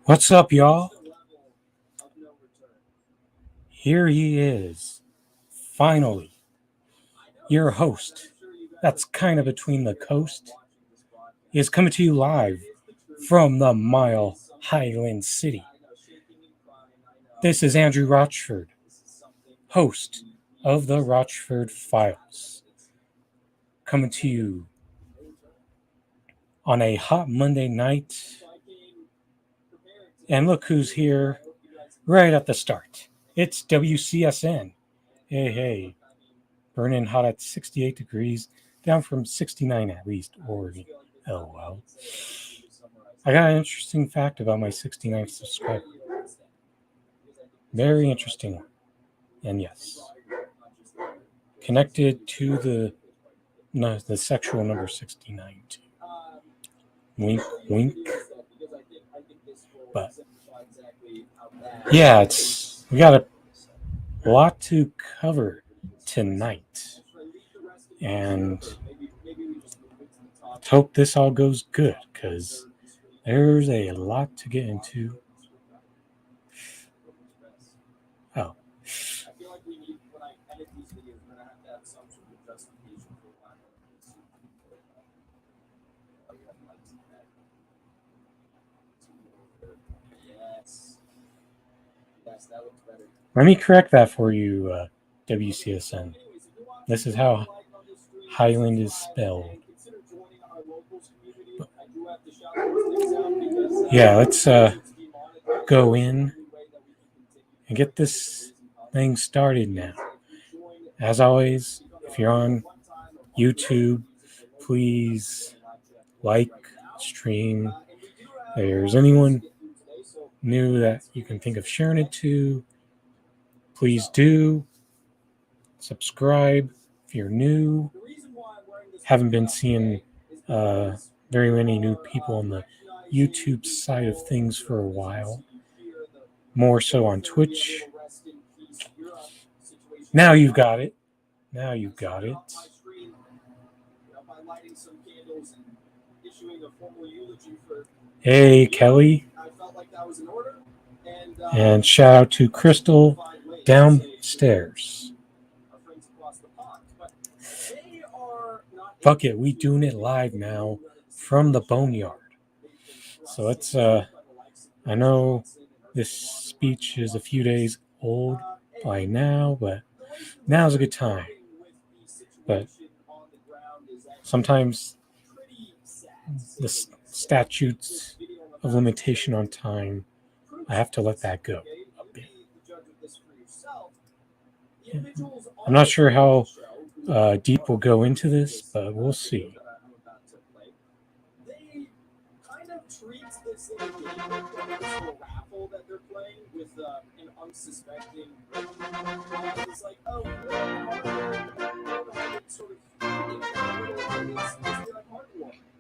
What's up, y'all? Here he is. Finally, your host, that's kind of between the coast, is coming to you live from the Mile Highland City. This is Andrew Rochford, host of the Rochford Files, coming to you on a hot Monday night. And look who's here right at the start. It's WCSN. Hey, burning hot at 68 degrees, down from 69 at least, Oregon. Oh, well. I got an interesting fact about my 69th subscriber. Very interesting one. And yes, connected to the sexual number 69 too. Wink, wink. But yeah, we got a lot to cover tonight, and hope this all goes good because there's a lot to get into. Oh. Let me correct that for you, WCSN. This is how Highland is spelled. Yeah, let's go in and get this thing started now. As always, if you're on YouTube, please like, stream. If there's anyone new that you can think of sharing it to, please do. Subscribe if you're new. Haven't been seeing very many new people on the YouTube side of things for a while. More so on Twitch. Now you've got it. Hey, Kelly. And shout out to Crystal downstairs. Fuck it, we doing it live now from the boneyard. So let's I know this speech is a few days old by now, but now's a good time. But sometimes the statutes of limitation on time, I have to let that go a bit. I'm not sure how deep we'll go into this, but we'll see.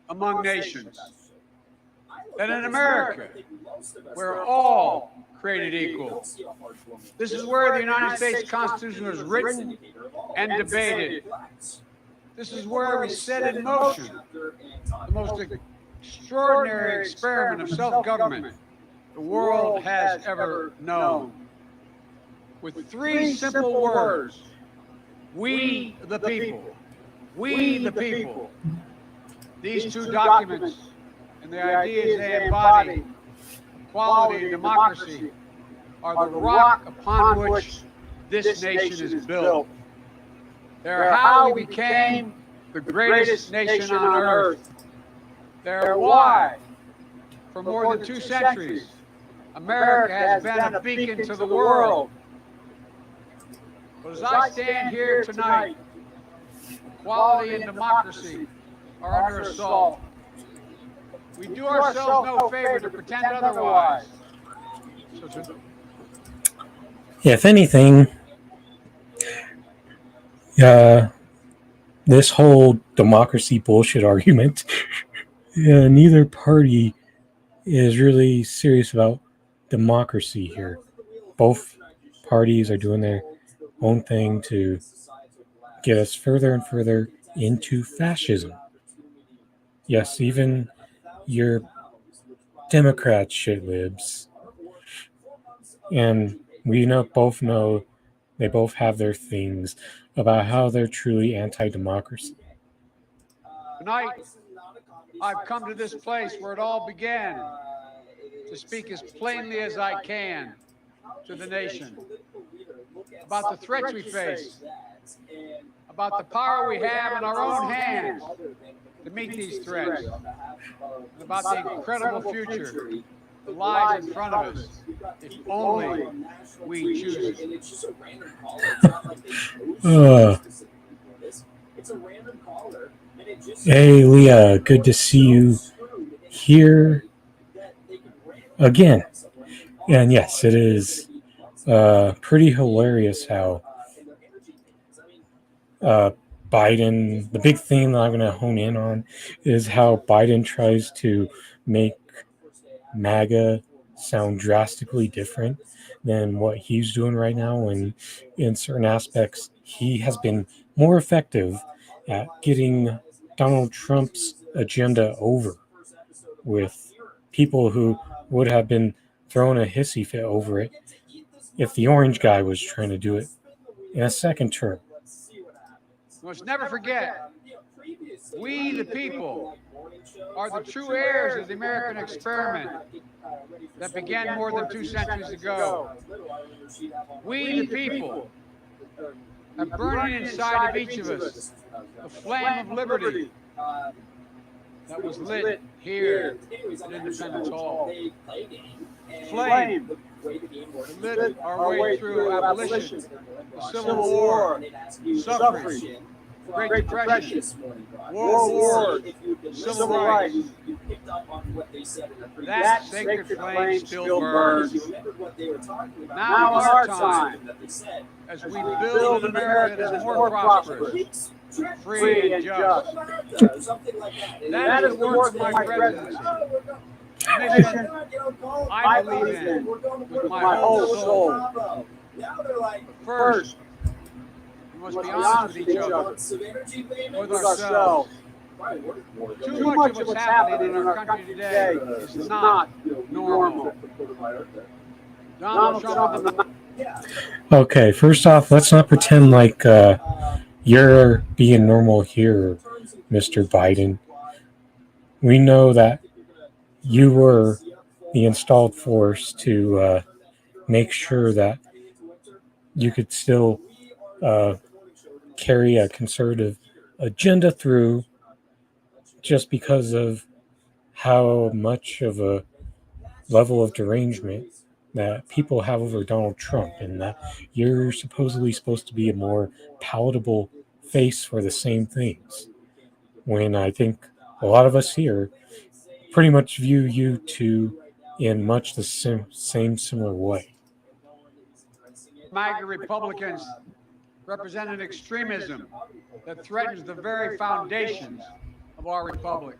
Among nations, that in America, we're all created equal. This is where the United States Constitution was written and debated. This is where we set in motion the most extraordinary experiment of self-government the world has ever known. With three simple words: we the people. We the people. These two documents and the ideas they embody, equality and democracy, are the rock upon which this nation is built. They're how we became the greatest nation on earth. They're why, for more than 2 centuries, America has been a beacon to the world. But as I stand here tonight, equality and democracy are under assault. We do ourselves no favor to pretend otherwise. If anything, this whole democracy bullshit argument, neither party is really serious about democracy here. Both parties are doing their own thing to get us further and further into fascism. Yes, even your Democrats shit libs. And we both know they both have their things about how they're truly anti-democracy. Tonight, I've come to this place where it all began to speak as plainly as I can to the nation about the threats we face, about the power we have in our own hands to meet these threats, and about the incredible future that lies in front of us if only we choose it. Hey, Leah, good to see you here again. And yes, it is pretty hilarious how Biden, the big thing that I'm going to hone in on is how Biden tries to make MAGA sound drastically different than what he's doing right now. And in certain aspects, he has been more effective at getting Donald Trump's agenda over with people who would have been throwing a hissy fit over it if the orange guy was trying to do it in a second term. We must never forget, we the people are the true heirs of the American experiment that began more than 2 centuries ago. We the people have burning inside of each of us the flame of liberty that was lit here at Independence Hall. Flame that lit our way through abolition, the Civil War, suffrage, Great Depression, World War, Civil Rights. That sacred flame still burns. Now is our time, as we build an America that is more prosperous, free and just. That is the work of my presidency. Mission I believe in with my whole soul. First, we must be honest with each other, with ourselves. Too much of what's happening in our country today is not normal. Donald Trump. Okay, first off, let's not pretend like you're being normal here, Mr. Biden. We know that you were the installed force to make sure that you could still carry a conservative agenda through just because of how much of a level of derangement that people have over Donald Trump, and that you're supposedly supposed to be a more palatable face for the same things, when I think a lot of us here pretty much view you two in much the same similar way. MAGA Republicans represent an extremism that threatens the very foundations of our republic.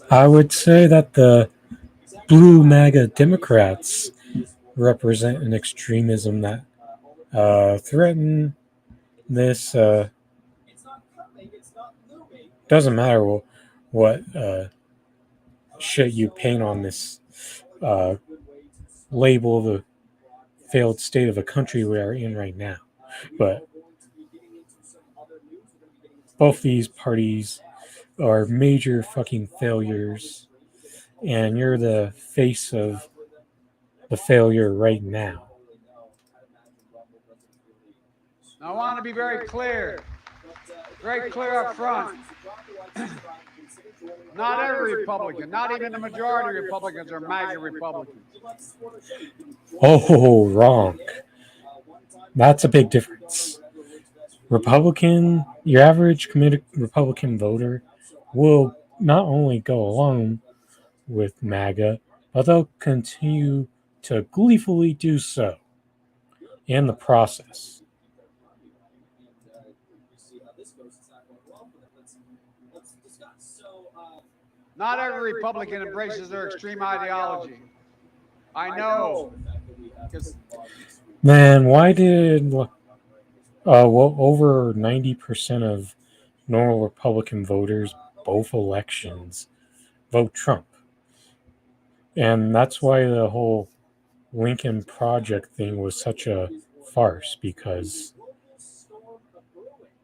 I would say that the blue MAGA Democrats represent an extremism that threaten this. Doesn't matter what shit you paint on this label of the failed state of a country we are in right now. But both these parties are major fucking failures, and you're the face of the failure right now. I want to be very clear up front. Not every Republican, not even the majority of Republicans are MAGA Republicans. Oh, wrong. That's a big difference. Your average committed Republican voter will not only go along with MAGA, but they'll continue to gleefully do so in the process. Not every Republican embraces their extreme ideology. I know. Man, why did over 90% of normal Republican voters, both elections, vote Trump. And that's why the whole Lincoln Project thing was such a farce, because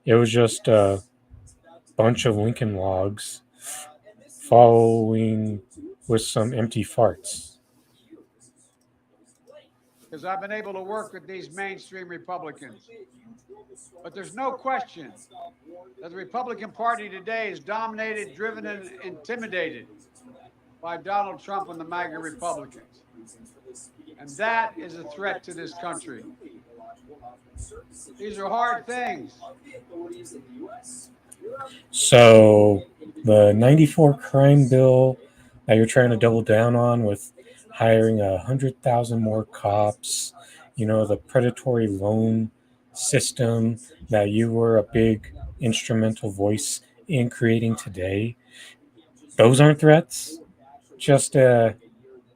it was just a bunch of Lincoln logs following with some empty farts. Because I've been able to work with these mainstream Republicans. But there's no question that the Republican Party today is dominated, driven, and intimidated by Donald Trump and the MAGA Republicans. And that is a threat to this country. These are hard things. So the 94 crime bill that you're trying to double down on with hiring 100,000 more cops, the predatory loan system that you were a big instrumental voice in creating today, those aren't threats, just a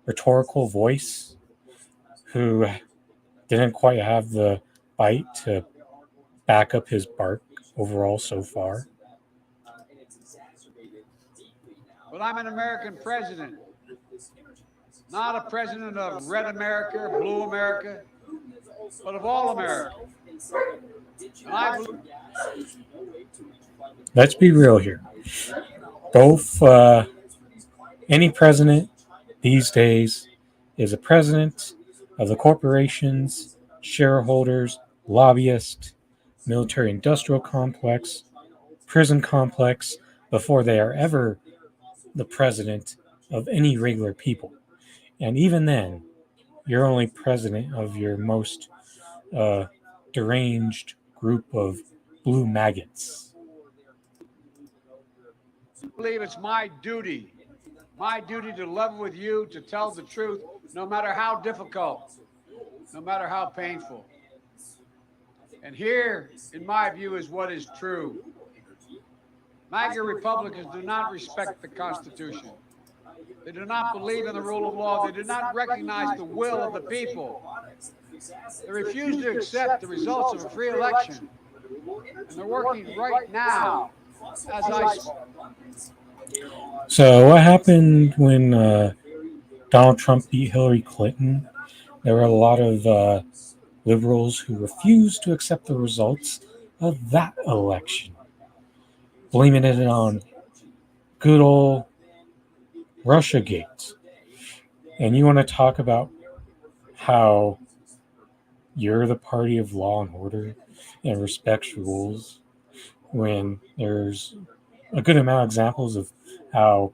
rhetorical voice who didn't quite have the bite to back up his bark overall so far. Well, I'm an American president, not a president of red America or blue America, but of all America. Let's be real here. Both any president these days is a president of the corporations, shareholders, lobbyists, military-industrial complex, prison complex, before they are ever the president of any regular people. And even then, you're only president of your most deranged group of blue maggots. I believe it's my duty to level with you, to tell the truth, no matter how difficult, no matter how painful. And here, in my view, is what is true. MAGA Republicans do not respect the Constitution. They do not believe in the rule of law. They do not recognize the will of the people. They refuse to accept the results of a free election. And they're working right now as I speak. So what happened when Donald Trump beat Hillary Clinton? There were a lot of liberals who refused to accept the results of that election, blaming it on good old Russiagate. And you want to talk about how you're the party of law and order and respects rules, when there's a good amount of examples of how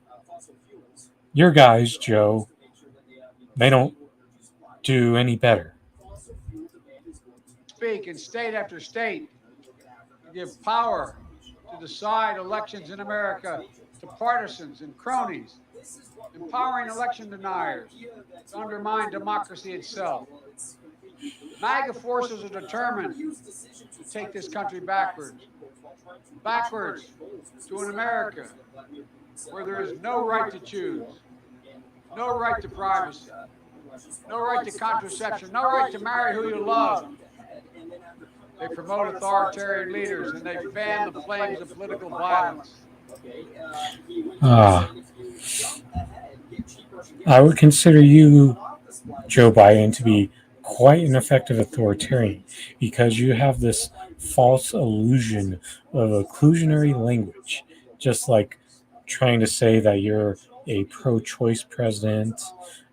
your guys, Joe, they don't do any better. Speak in state after state, to give power to decide elections in America to partisans and cronies, empowering election deniers to undermine democracy itself. MAGA forces are determined to take this country backwards to an America where there is no right to choose, no right to privacy, no right to contraception, no right to marry who you love. They promote authoritarian leaders and they fan the flames of political violence. I would consider you, Joe Biden, to be quite an effective authoritarian, because you have this false illusion of inclusionary language, just like trying to say that you're a pro-choice president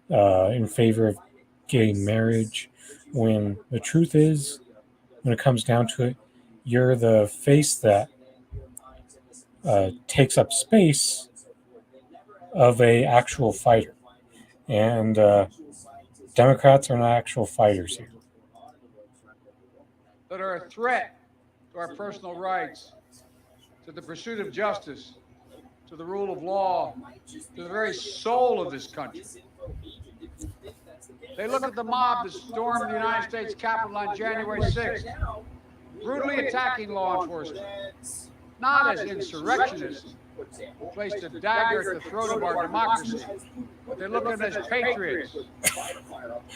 in favor of gay marriage, when the truth is, when it comes down to it, you're the face that takes up space of a actual fighter. And Democrats are not actual fighters here. That are a threat to our personal rights, to the pursuit of justice, to the rule of law, to the very soul of this country. They look at the mob that stormed the United States Capitol on January 6th, brutally attacking law enforcement, not as insurrectionists who placed a dagger at the throat of our democracy, but they look at them as patriots.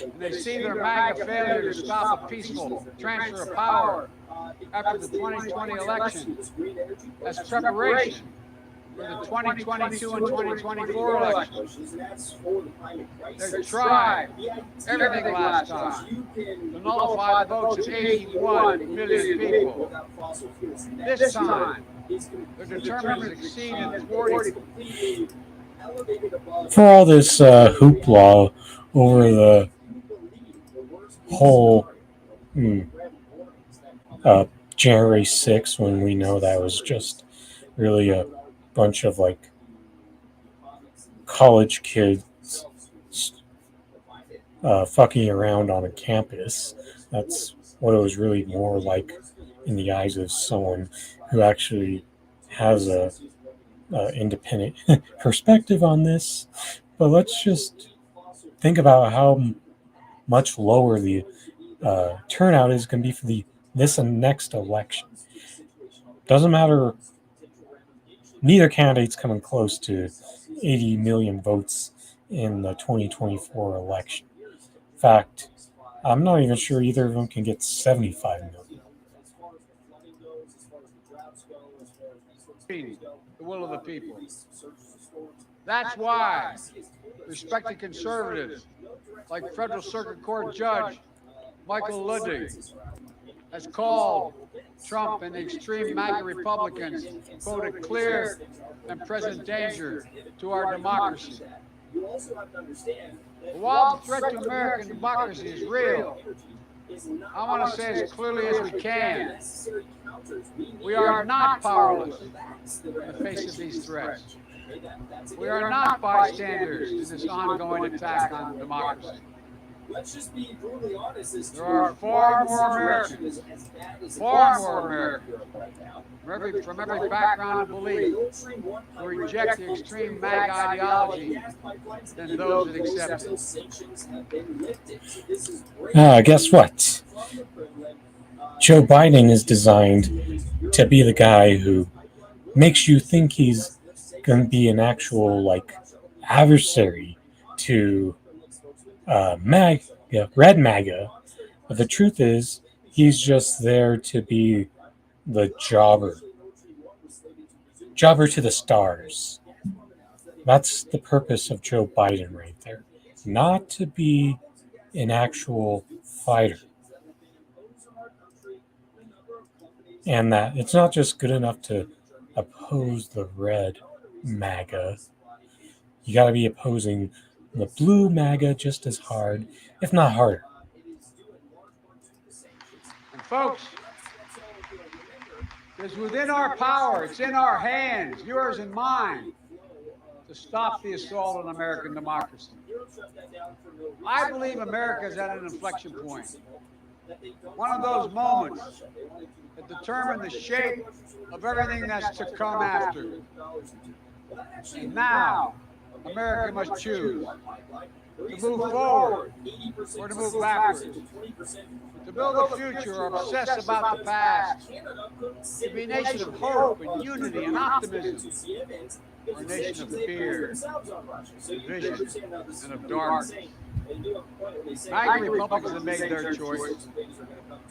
And they see their MAGA failure to stop a peaceful transfer of power after the 2020 election as preparation for the 2022 and 2024 elections. They tried everything last time to nullify the votes of 81 million people. This time, they're determined to succeed in thwarting. For all this hoopla over the whole January 6th, when we know that was just really a bunch of like college kids fucking around on a campus. That's what it was really more like in the eyes of someone who actually has a independent perspective on this. But let's just think about how much lower the turnout is going to be for this and next election. Doesn't matter. Neither candidate's coming close to 80 million votes in the 2024 election. In fact, I'm not even sure either of them can get 75 million. The will of the people. That's why respected conservatives like Federal Circuit Court Judge Michael Ludwig has called Trump and the extreme MAGA Republicans, quote, a clear and present danger to our democracy. But while the threat to American democracy is real, I want to say as clearly as we can, we are not powerless in the face of these threats. We are not bystanders to this ongoing attack on democracy. Let's just be brutally honest. There are far more Americans from every background and belief who reject the extreme MAGA ideology than those that accept it. Guess what? Joe Biden is designed to be the guy who makes you think he's going to be an actual like adversary to red MAGA, but the truth is he's just there to be the jobber to the stars. That's the purpose of Joe Biden right there, not to be an actual fighter. And that it's not just good enough to oppose the red MAGA. You got to be opposing the blue MAGA just as hard, if not harder. And folks, it's within our power, it's in our hands, yours and mine, to stop the assault on American democracy. I believe America is at an inflection point. One of those moments that determine the shape of everything that's to come after. And now, America must choose to move forward or to move backwards, to build a future or obsess about the past, to be a nation of hope and unity and optimism, or a nation of fear, division, and of darkness. MAGA Republicans have made their choice.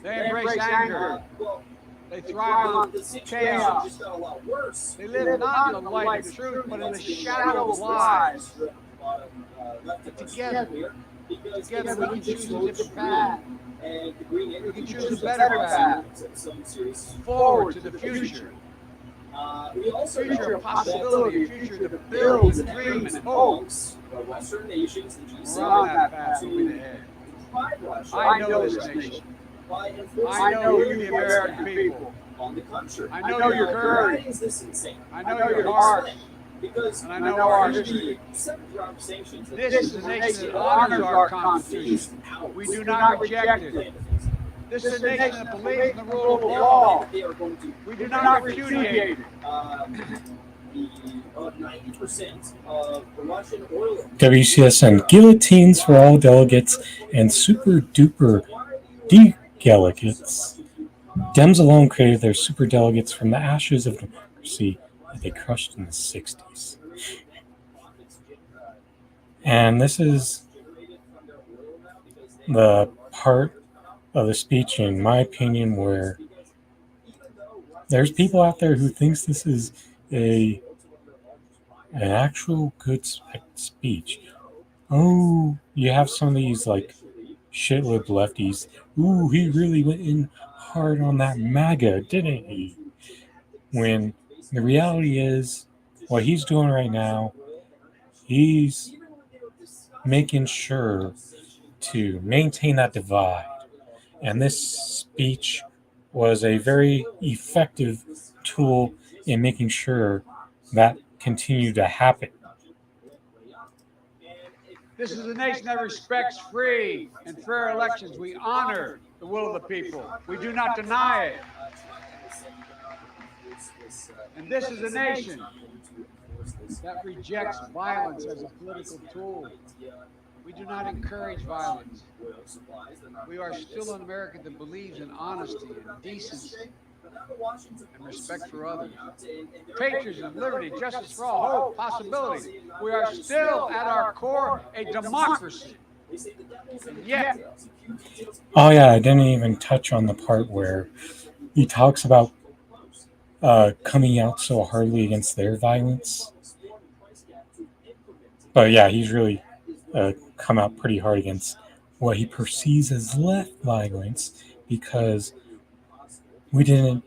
They embrace anger. They thrive on chaos. They live not in the light of truth, but in the shadow of lies. But together we can choose a different path. We can choose a better path. Forward to the future. A future of possibility, a future to build and dream and hope. We're on that path moving ahead. I know this nation. I know you, the American people. I know your courage. I know your heart. And I know our history. This is a nation that honors our Constitution. We do not reject it. This is a nation that believes in the rule of law. We do not repudiate it. 90% of the Russian oil. WCSN guillotines for all delegates and super duper delegates. Dems alone created their super delegates from the ashes of democracy that they crushed in the 60s. And this is the part of the speech, in my opinion, where there's people out there who thinks this is a an actual good speech. Oh, you have some of these like shitlib lefties. Ooh, he really went in hard on that MAGA, didn't he? When the reality is, what he's doing right now, he's making sure to maintain that divide. And this speech was a very effective tool in making sure that continued to happen. This is a nation that respects free and fair elections. We honor the will of the people. We do not deny it. And this is a nation that rejects violence as a political tool. We do not encourage violence. We are still an America that believes in honesty and decency and respect for others. Patriotism, liberty, justice for all, hope, possibility. We are still at our core a democracy. And yet, Oh yeah, I didn't even touch on the part where he talks about coming out so hardly against their violence. But yeah, he's really come out pretty hard against what he perceives as left violence, because we didn't,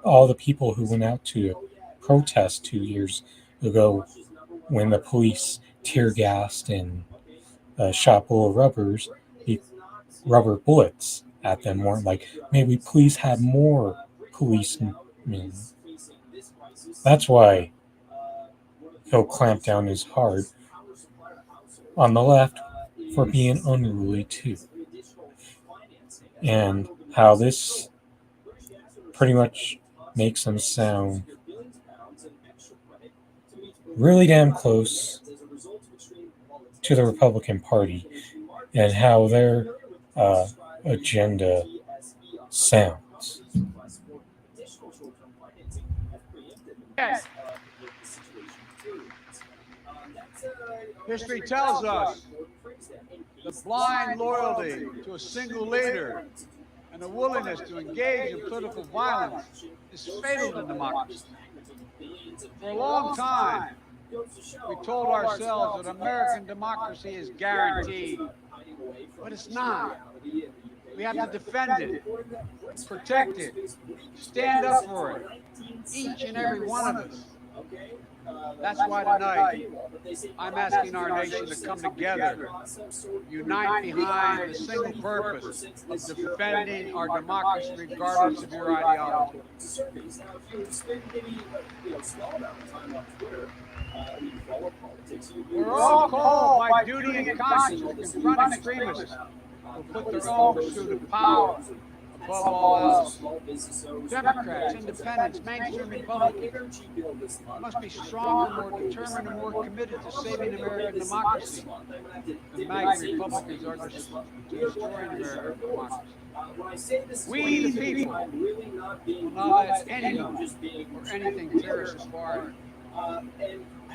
all the people who went out to protest 2 years ago when the police tear gassed and shot rubber bullets at them, weren't like, may we please have more policemen. That's why he'll clamp down as hard on the left for being unruly too. And how this pretty much makes them sound really damn close to the Republican Party and how their agenda sounds. yes, history tells us the blind loyalty to a single leader and the willingness to engage in political violence is fatal to democracy. For a long time, we told ourselves that American democracy is guaranteed, but it's not. We have to defend it, protect it, stand up for it, each and every one of us. That's why tonight I'm asking our nation to come together, unite behind the single purpose of defending our democracy regardless of your ideology. We're all called by duty and conscience to confront extremists who put their own pursuit of power above all else. Democrats, independents, mainstream Republicans must be stronger, more determined, and more committed to saving American democracy. The MAGA Republicans are destroying American democracy. We, the people, will not let anyone or anything tear us apart.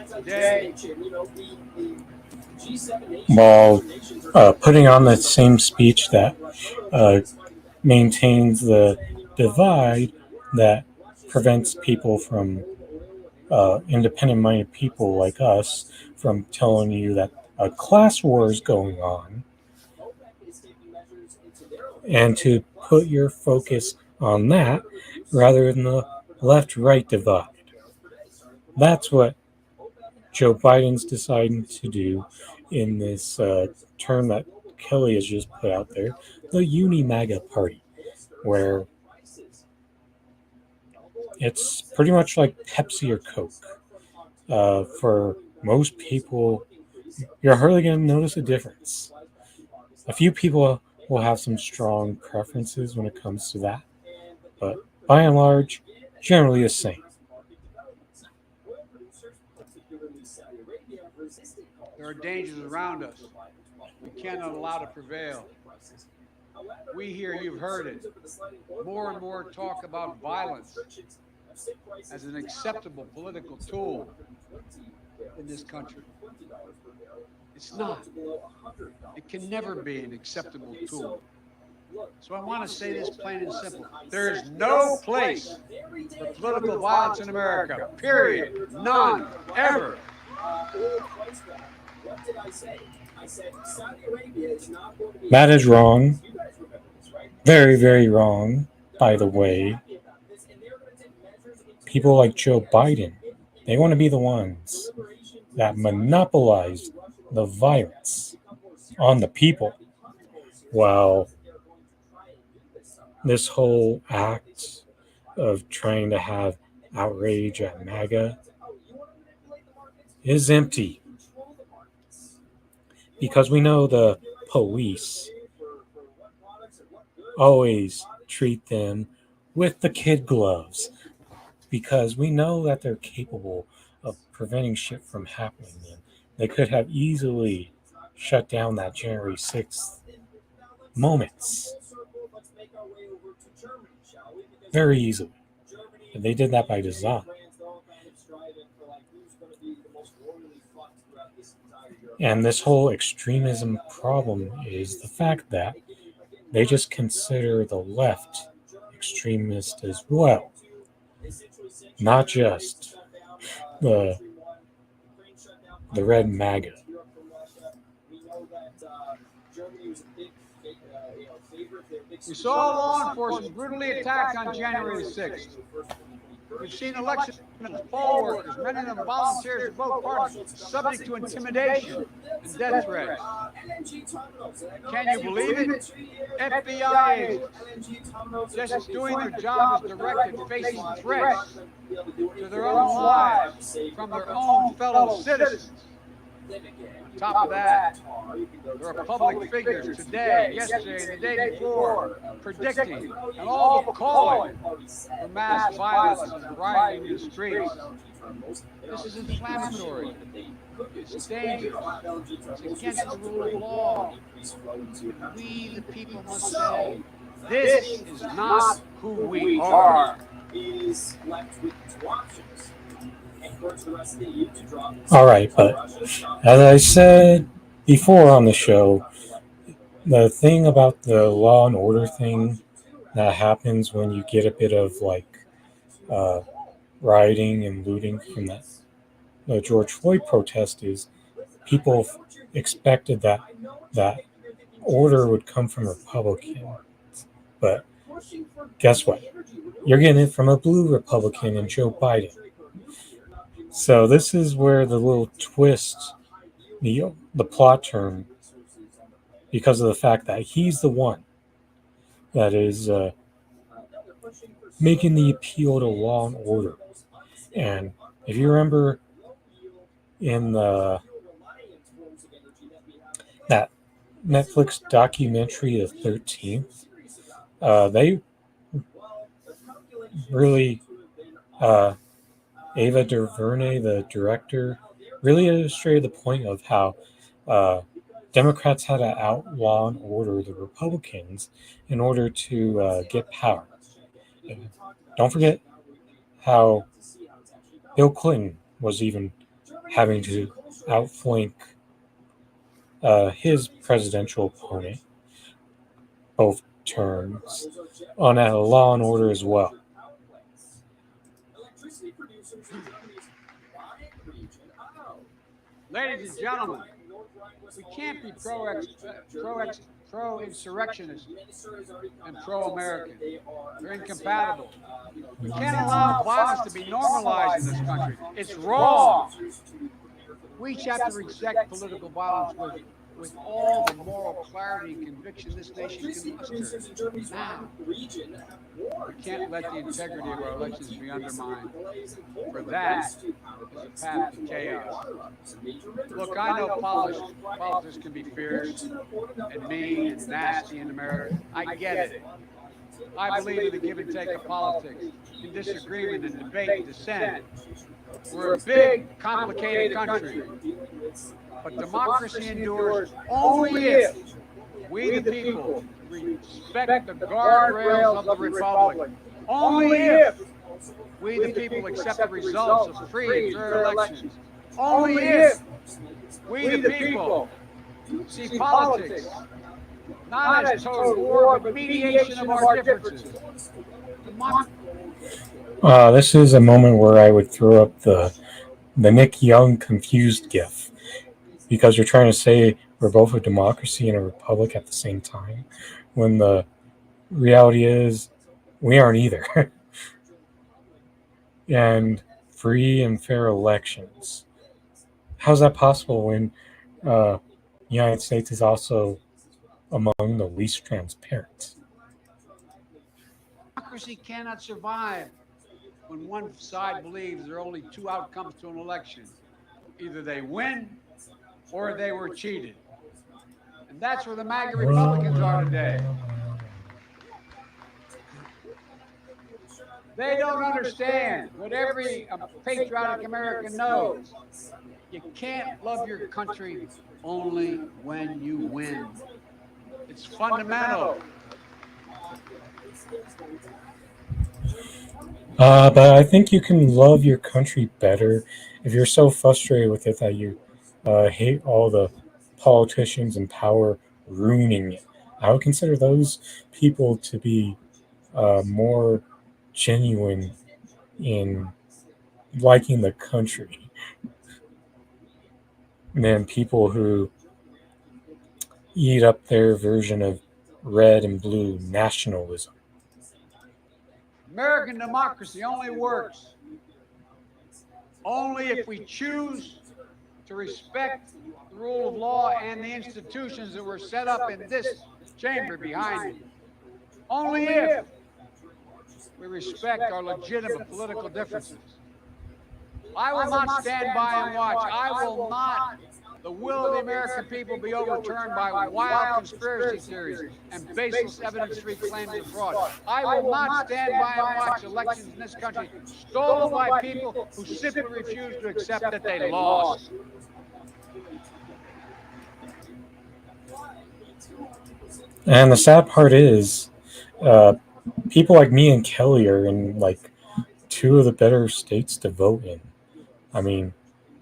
Today, While putting on the same speech that maintains the divide that prevents people from independent-minded people like us from telling you that a class war is going on, and to put your focus on that rather than the left-right divide. That's what Joe Biden's deciding to do in this term that Kelly has just put out there, the Uni-MAGA Party, where it's pretty much like Pepsi or Coke. For most people, you're hardly going to notice a difference. A few people will have some strong preferences when it comes to that, but by and large, generally the same. there are dangers around us we cannot allow to prevail. We here, you've heard it, more and more talk about violence as an acceptable political tool in this country. It's not. It can never be an acceptable tool. So I want to say this plain and simple. There is no place for political violence in America. Period. None. Ever. What did I say? I said Saudi Arabia is not going to be. That is wrong. You guys remember this, right? Very, very wrong, by the way. People like Joe Biden, they want to be the ones that monopolize the violence on the people. While this whole act of trying to have outrage at MAGA is empty. Because we know the police always treat them with the kid gloves. Because we know that they're capable of preventing shit from happening. And they could have easily shut down that January 6th moments. Very easily. And they did that by design. And this whole extremism problem is the fact that they just consider the left extremist as well. Not just the red MAGA. We saw law enforcement brutally attacked on January 6th. We've seen election poll workers, many of them volunteers of both parties, subject to intimidation and death threats. Can you believe it? FBI agents just doing their job as directed, facing threats to their own lives from their own fellow citizens. On top of that, there are public figures today, yesterday, and the day before, predicting and all but calling for mass violence and rioting in the streets. This is inflammatory. It's dangerous. It's against the rule of law. We, the people, must say, this is not who we are. Is left with two options. All right, but as I said before on the show, the thing about the law and order thing that happens when you get a bit of like rioting and looting from the George Floyd protest is people expected that order would come from Republicans, but guess what? You're getting it from a blue Republican and Joe Biden. So this is where the little twist, the plot turn, because of the fact that he's the one that is making the appeal to law and order. And if you remember in that Netflix documentary, The 13th, they really... Ava DuVernay, the director, really illustrated the point of how Democrats had to outlaw and order the Republicans in order to get power. And don't forget how Bill Clinton was even having to outflank his presidential opponent both terms on a law and order as well. Ladies and gentlemen, we can't be pro-insurrectionist and pro-American. They're incompatible. We can't allow violence to be normalized in this country. It's wrong. We each have to reject political violence with all the moral clarity and conviction this nation can muster. Now, we can't let the integrity of our elections be undermined. For that is a path to chaos. Look, I know politics can be fierce and mean and nasty in America. I get it. I believe in the give and take of politics, in disagreement and debate and dissent. We're a big, complicated country. But democracy endures only if we, the people, respect the guardrails of the republic. Only if we, the people, accept the results of free and fair elections. Only if we, the people, see politics not as total war, but mediation of our differences. This is a moment where I would throw up the Nick Young confused gif, because you're trying to say we're both a democracy and a republic at the same time, when the reality is we aren't either. And free and fair elections. How's that possible when the United States is also among the least transparent? Democracy cannot survive when one side believes there are only two outcomes to an election. Either they win or they were cheated. And that's where the MAGA Republicans are today. They don't understand what every patriotic American knows. You can't love your country only when you win. It's fundamental. But I think you can love your country better if you're so frustrated with it that you hate all the politicians in power ruining it. I would consider those people to be more genuine in liking the country than people who eat up their version of red and blue nationalism. American democracy only works only if we choose to respect the rule of law and the institutions that were set up in this chamber behind me. Only if we respect our legitimate political differences. I will not stand by and watch. I will not the will of the American people be overturned by wild conspiracy theories and baseless evidence-free claims of fraud. I will not stand by and watch elections in this country stolen by people who simply refuse to accept that they lost. And the sad part is, people like me and Kelly are in like two of the better states to vote in. I mean,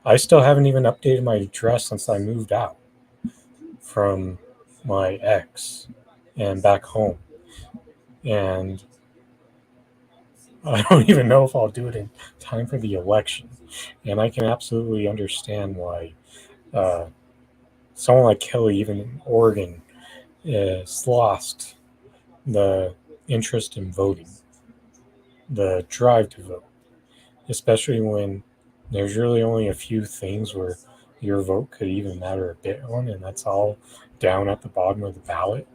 I still haven't even updated my address since I moved out from my ex and back home. And I don't even know if I'll do it in time for the election. And I can absolutely understand why someone like Kelly, even in Oregon, has lost the interest in voting, the drive to vote, especially when there's really only a few things where your vote could even matter a bit on, and that's all down at the bottom of the ballot.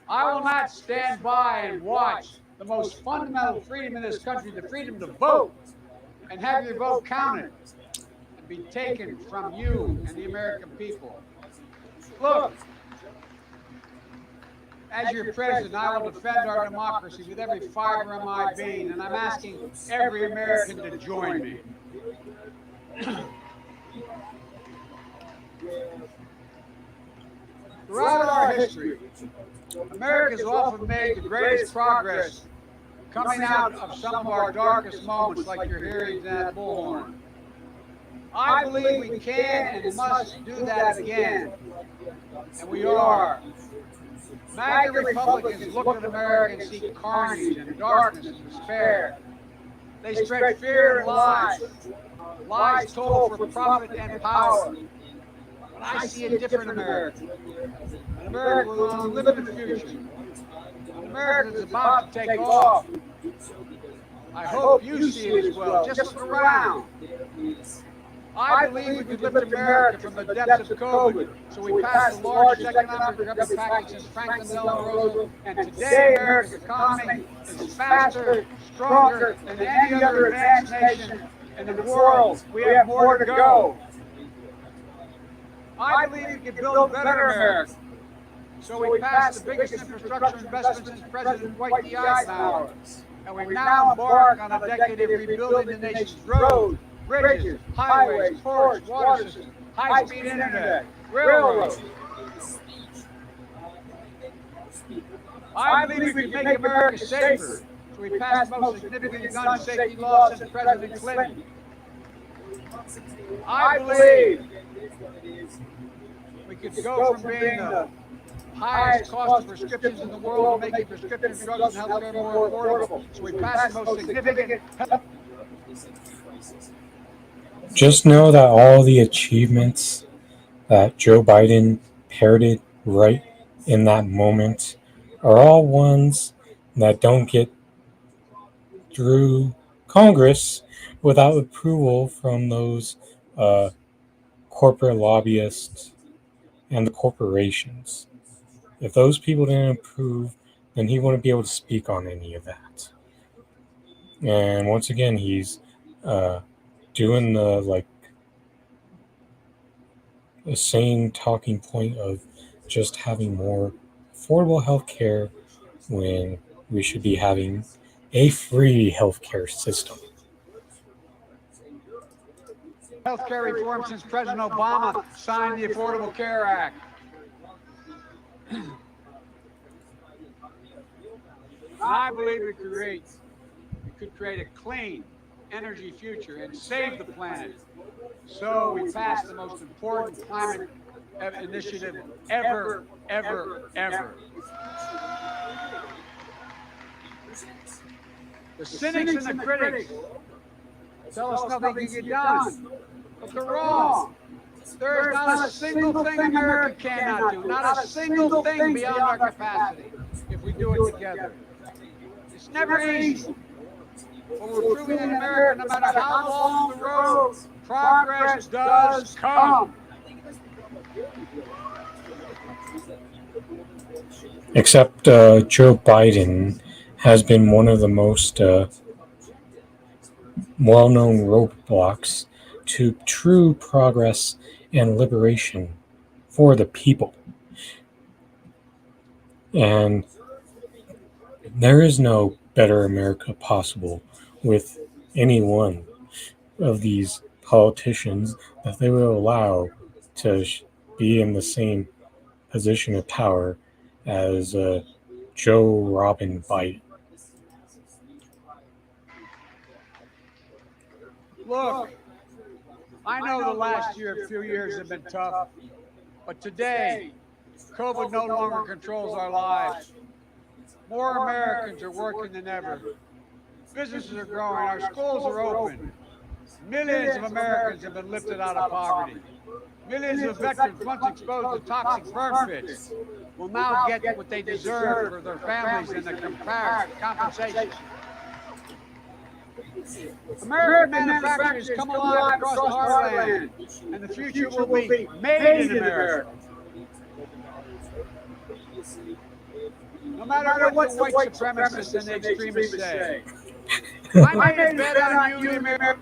I will not stand by and watch the most fundamental freedom in this country, the freedom to vote, and have your vote counted and be taken from you and the American people. Look, as your president, I will defend our democracy with every fiber of my being, and I'm asking every American to join me. Throughout our history, America has often made the greatest progress coming out of some of our darkest moments, like you're hearing that bullhorn. I believe we can and must do that again, and we are. MAGA Republicans look at America and see carnage and darkness and despair. They spread fear and lies, lies told for profit and power. But I see a different America, an America with an unlimited future, an America that's about to take off. I hope you see it as well. Just look around. I believe we could lift America from the depths of COVID, so we passed the largest economic recovery package since Franklin Delano Roosevelt, and today America's economy is faster, stronger than any other advanced nation in the world. We have more to go. I believe we can build a better America, so we passed the biggest infrastructure investment since President Dwight D. Eisenhower, and we now embark on a decade of rebuilding the nation's roads, bridges, highways, ports, water systems, high-speed internet, railroads. I believe we can make America safer, so we passed the most significant gun safety law since President Clinton. I believe we could go from being the highest cost of prescriptions in the world to making prescription drugs and healthcare more affordable. So we passed the most significant health. Just know that all the achievements that Joe Biden parroted right in that moment are all ones that don't get through Congress without approval from those corporate lobbyists and the corporations. If those people didn't approve, then he wouldn't be able to speak on any of that. And once again, he's doing the same talking point of just having more affordable health care when we should be having a free healthcare system. Healthcare reform since President Obama signed the Affordable Care Act. I believe we could create a clean energy future and save the planet. So we passed the most important climate initiative ever. The cynics and the critics tell us nothing can get done, but they're wrong. There is not a single thing America cannot do, not a single thing beyond our capacity if we do it together. It's never easy, but we're proving in America, no matter how long the road, progress does come. Except Joe Biden has been one of the most well-known roadblocks to true progress and liberation for the people. And there is no better America possible with any one of these politicians that they will allow to be in the same position of power as Joe Robin Biden. Look, I know the last few years have been tough, but today, COVID no longer controls our lives. More Americans are working than ever. Businesses are growing, our schools are open. Millions of Americans have been lifted out of poverty. Millions of veterans once exposed to toxic burn pits will now get what they deserve for their families and the compensation. American manufacturers come alive across the heartland, and the future will be made in America. No matter what the white supremacists and the extremists say. I made a bet on you, America.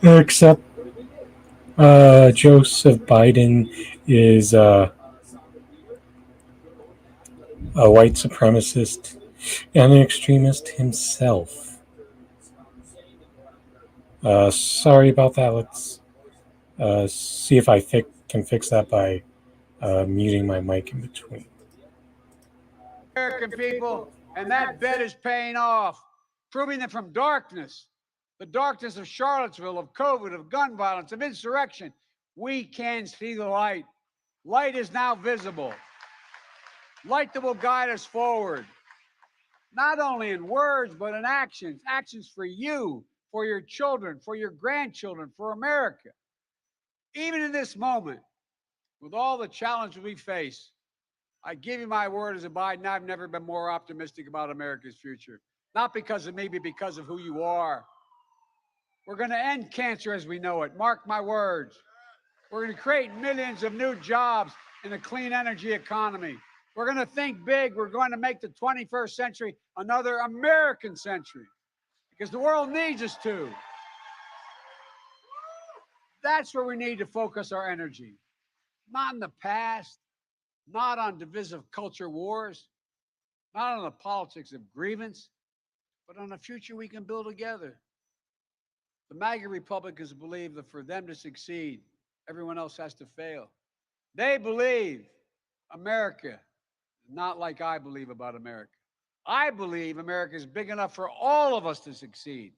Except Joseph Biden is a white supremacist and an extremist himself. Sorry about that. Let's see if I can fix that by muting my mic in between. American people, and that bet is paying off, proving that from darkness, the darkness of Charlottesville, of COVID, of gun violence, of insurrection, we can see the light. Light is now visible. Light that will guide us forward, not only in words, but in actions. Actions for you, for your children, for your grandchildren, for America. Even in this moment, with all the challenges we face, I give you my word as a Biden, I've never been more optimistic about America's future. Not because of me, but because of who you are. We're going to end cancer as we know it. Mark my words. We're going to create millions of new jobs in a clean energy economy. We're going to think big. We're going to make the 21st century another American century because the world needs us to. That's where we need to focus our energy. Not in the past, not on divisive culture wars, not on the politics of grievance, but on a future we can build together. The MAGA Republicans believe that for them to succeed, everyone else has to fail. They believe America, not like I believe about America. I believe America is big enough for all of us to succeed.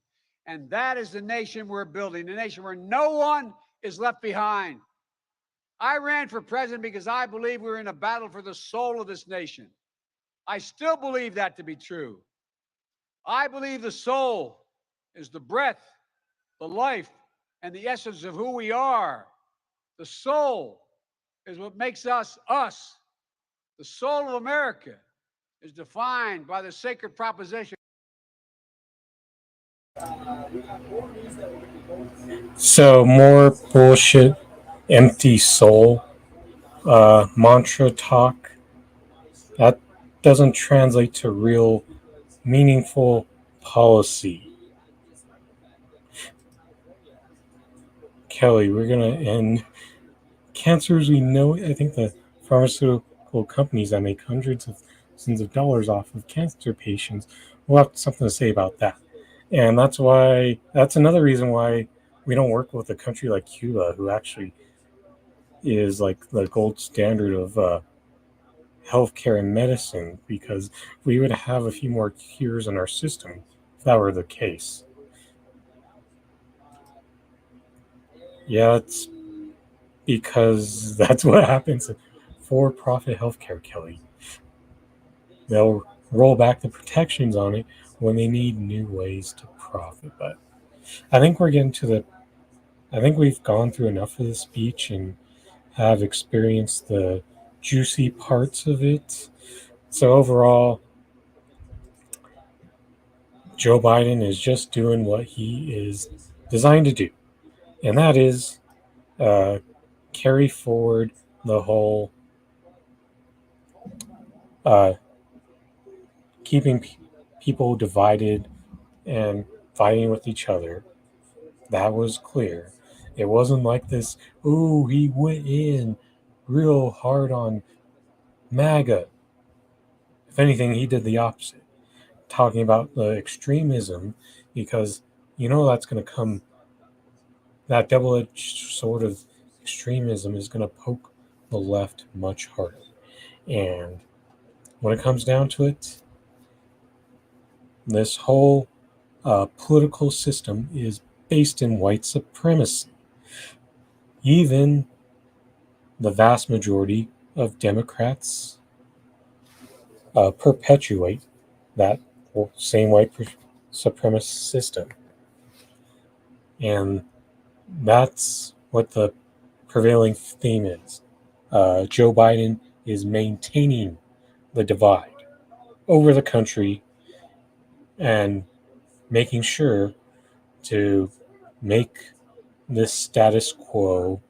And that is the nation we're building, a nation where no one is left behind. I ran for president because I believe we're in a battle for the soul of this nation. I still believe that to be true. I believe the soul is the breath, the life, and the essence of who we are. The soul is what makes us us. The soul of America is defined by the sacred proposition. So more bullshit, empty soul, mantra talk. That doesn't translate to real, meaningful policy. Kelly, we're gonna end cancers. We know. I think the pharmaceutical companies that make hundreds of thousands of dollars off of cancer patients will have something to say about that. And that's another reason why we don't work with a country like Cuba, who actually is like the gold standard of healthcare and medicine, because we would have a few more cures in our system if that were the case. Yeah, it's because that's what happens in for-profit healthcare, Kelly. They'll roll back the protections on it when they need new ways to profit. But I think we've gone through enough of the speech and have experienced the juicy parts of it. So overall, Joe Biden is just doing what he is designed to do, and that is uh, carry forward the whole uh, keeping people divided and fighting with each other. That was clear. It wasn't like this, ooh, he went in real hard on MAGA. If anything, he did the opposite, talking about the extremism, because that's going to come, that double-edged sword of extremism is going to poke the left much harder. And when it comes down to it, this whole political system is based in white supremacy. Even the vast majority of Democrats perpetuate that same white supremacist system. And that's what the prevailing theme is. Joe Biden is maintaining the divide over the country and making sure to make this status quo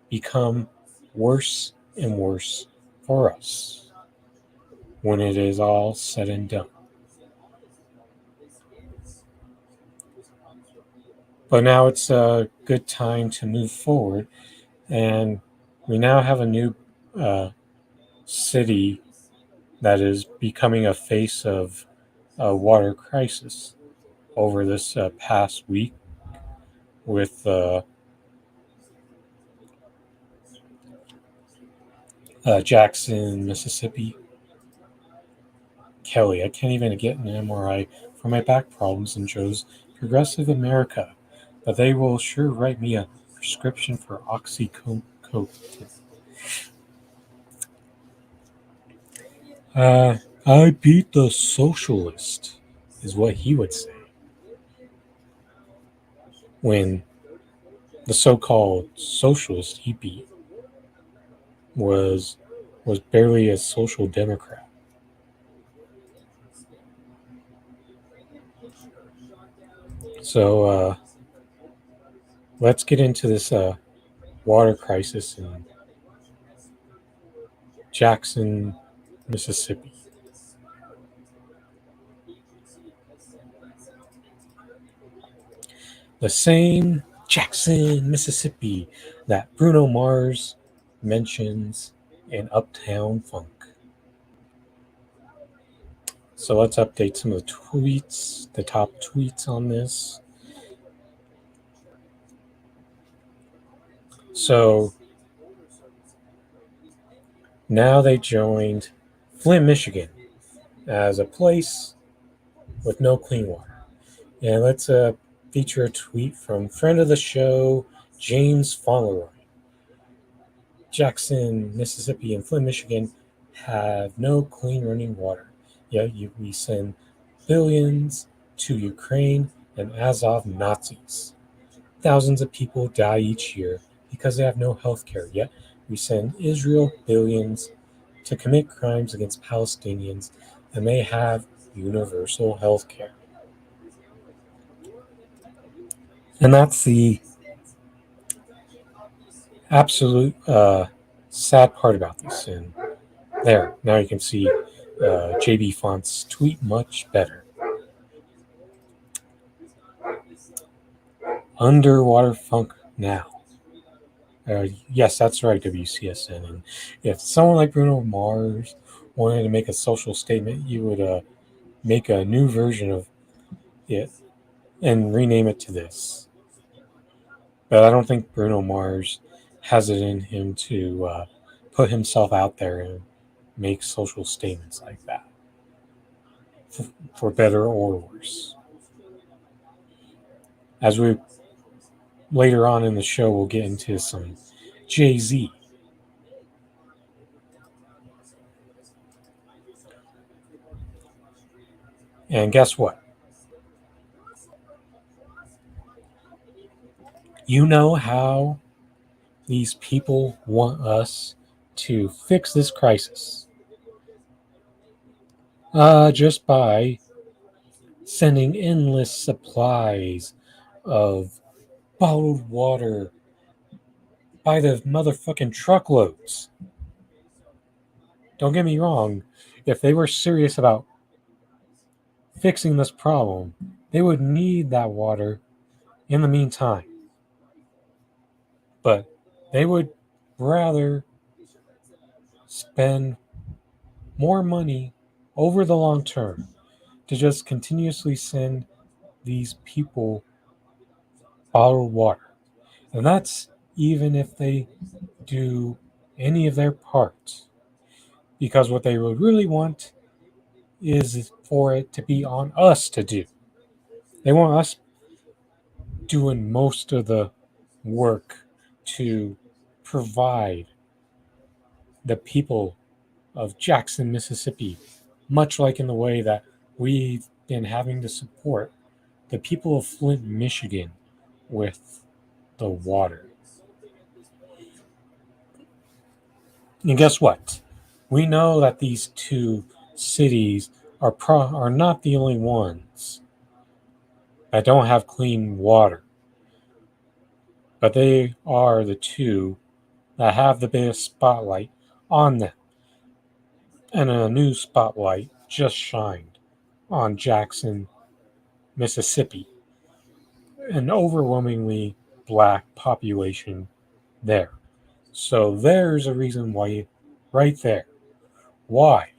become worse and worse for us when it is all said and done. But now it's a good time to move forward, and we now have a new city that is becoming a face of a water crisis over this past week with Jackson, Mississippi. Kelly, I can't even get an MRI for my back problems in Joe's Progressive America, but they will sure write me a prescription for Oxycontin. I beat the socialist, is what he would say, when the so-called socialist he beat was barely a social democrat. So let's get into this water crisis in Jackson, Mississippi. The same Jackson, Mississippi that Bruno Mars mentions in Uptown Funk. So let's update some of the tweets, the top tweets on this. So now they joined Flint, Michigan as a place with no clean water. And let's feature a tweet from friend of the show, James Fauntleroy. Jackson, Mississippi, and Flint, Michigan have no clean running water. Yet we send billions to Ukraine and Azov Nazis. Thousands of people die each year because they have no health care. Yet we send Israel billions to commit crimes against Palestinians, and they have universal health care. And that's the absolute sad part about this. And there, now you can see JB Font's tweet much better. Underwater funk now. Yes, that's right, WCSN. And if someone like Bruno Mars wanted to make a social statement, you would make a new version of it and rename it to this. But I don't think Bruno Mars has it in him to put himself out there and make social statements like that, for better or worse. As we later on in the show, we'll get into some Jay-Z. And guess what? You know how these people want us to fix this crisis? Just by sending endless supplies of bottled water by the motherfucking truckloads. Don't get me wrong, if they were serious about fixing this problem, they would need that water in the meantime. But they would rather spend more money over the long term to just continuously send these people bottled water. And that's even if they do any of their parts. Because what they would really want is for it to be on us to do. They want us doing most of the work to provide the people of Jackson, Mississippi, much like in the way that we've been having to support the people of Flint, Michigan with the water. And guess what? We know that these two cities are not the only ones that don't have clean water, but they are the two that have the biggest spotlight on them. And a new spotlight just shined on Jackson, Mississippi, an overwhelmingly black population there. So there's a reason why, right there, why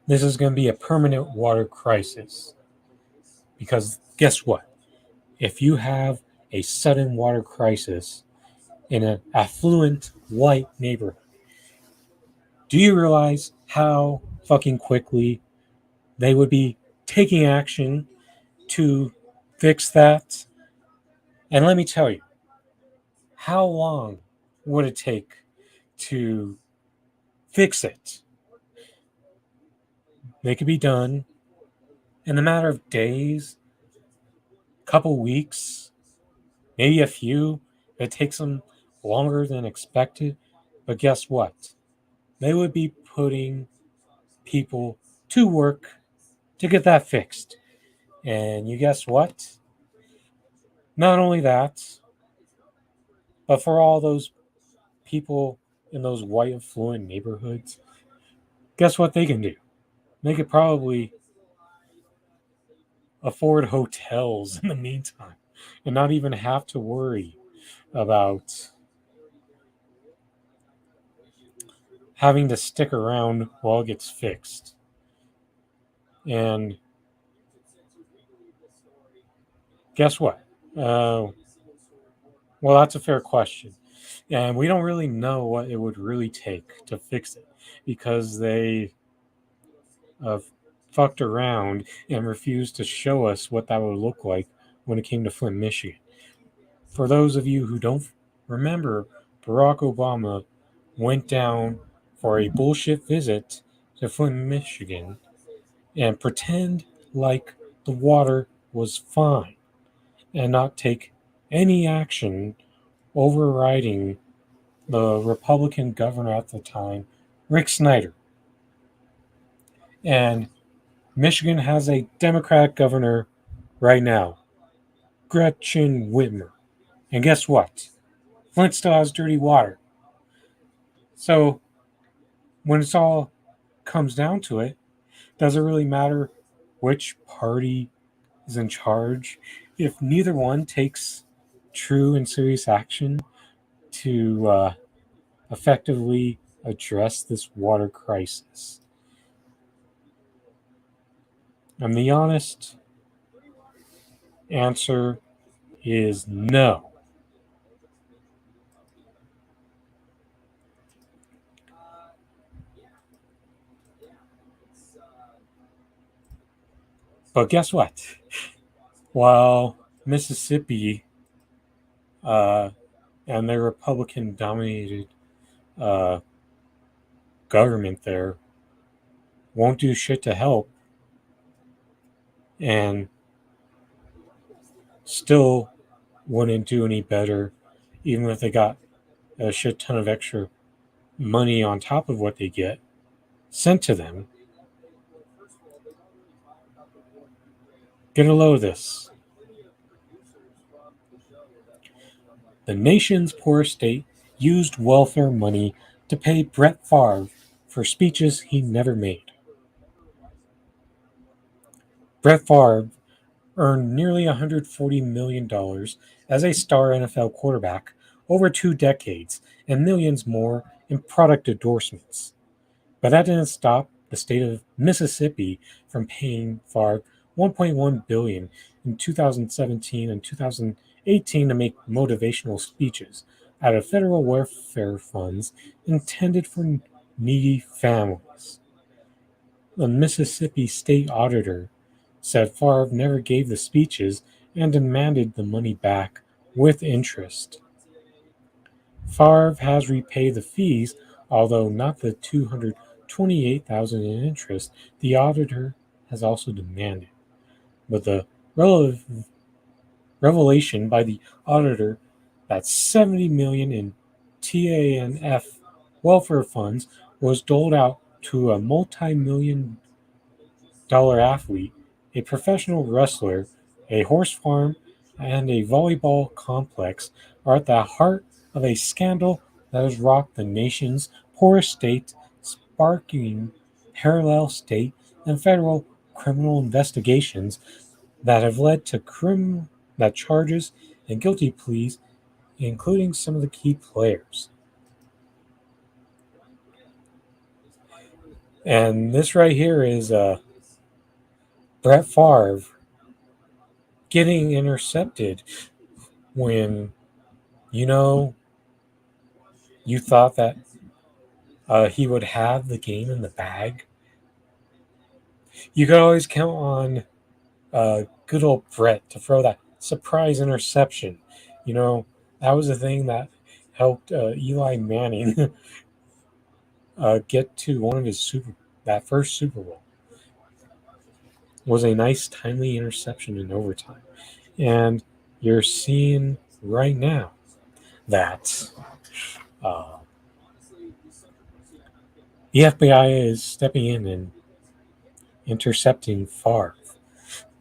this is going to be a permanent water crisis. Because guess what? If you have a sudden water crisis in an affluent white neighborhood, do you realize how fucking quickly they would be taking action to fix that? And let me tell you, how long would it take to fix it? They could be done in a matter of days, couple weeks, maybe a few. It takes them longer than expected. But guess what? They would be putting people to work to get that fixed. And you guess what? Not only that, but for all those people in those white affluent neighborhoods, guess what they can do? They could probably afford hotels in the meantime and not even have to worry about having to stick around while it gets fixed. And guess what? Well, that's a fair question. And we don't really know what it would really take to fix it because they have fucked around and refused to show us what that would look like when it came to Flint, Michigan. For those of you who don't remember, Barack Obama went down for a bullshit visit to Flint, Michigan and pretend like the water was fine and not take any action overriding the Republican governor at the time, Rick Snyder. And Michigan has a Democratic governor right now, Gretchen Whitmer. And guess what? Flint still has dirty water. So when it's all comes down to it, does it really matter which party is in charge if neither one takes true and serious action to effectively address this water crisis? And the honest answer is no. But guess what? While Mississippi and their Republican dominated uh, government there won't do shit to help and still wouldn't do any better, even if they got a shit ton of extra money on top of what they get sent to them. Get a load of this. The nation's poorest state used welfare money to pay Brett Favre for speeches he never made. Brett Favre earned nearly $140 million as a star NFL quarterback over 2 decades and millions more in product endorsements. But that didn't stop the state of Mississippi from paying Favre $1.1 billion in 2017 and 2018 to make motivational speeches out of federal welfare funds intended for needy families. The Mississippi state auditor said Favre never gave the speeches and demanded the money back with interest. Favre has repaid the fees, although not the $228,000 in interest the auditor has also demanded. But the revelation by the auditor that $70 million in TANF welfare funds was doled out to a multi-million-dollar athlete, a professional wrestler, a horse farm, and a volleyball complex are at the heart of a scandal that has rocked the nation's poorest state, sparking parallel state and federal criminal investigations that have led to charges and guilty pleas, including some of the key players. And this right here is Brett Favre getting intercepted when, you thought that he would have the game in the bag. You could always count on good old Brett to throw that surprise interception. That was the thing that helped Eli Manning get to one of his that first Super Bowl. Was a nice timely interception in overtime. And you're seeing right now that the FBI is stepping in and intercepting Favre.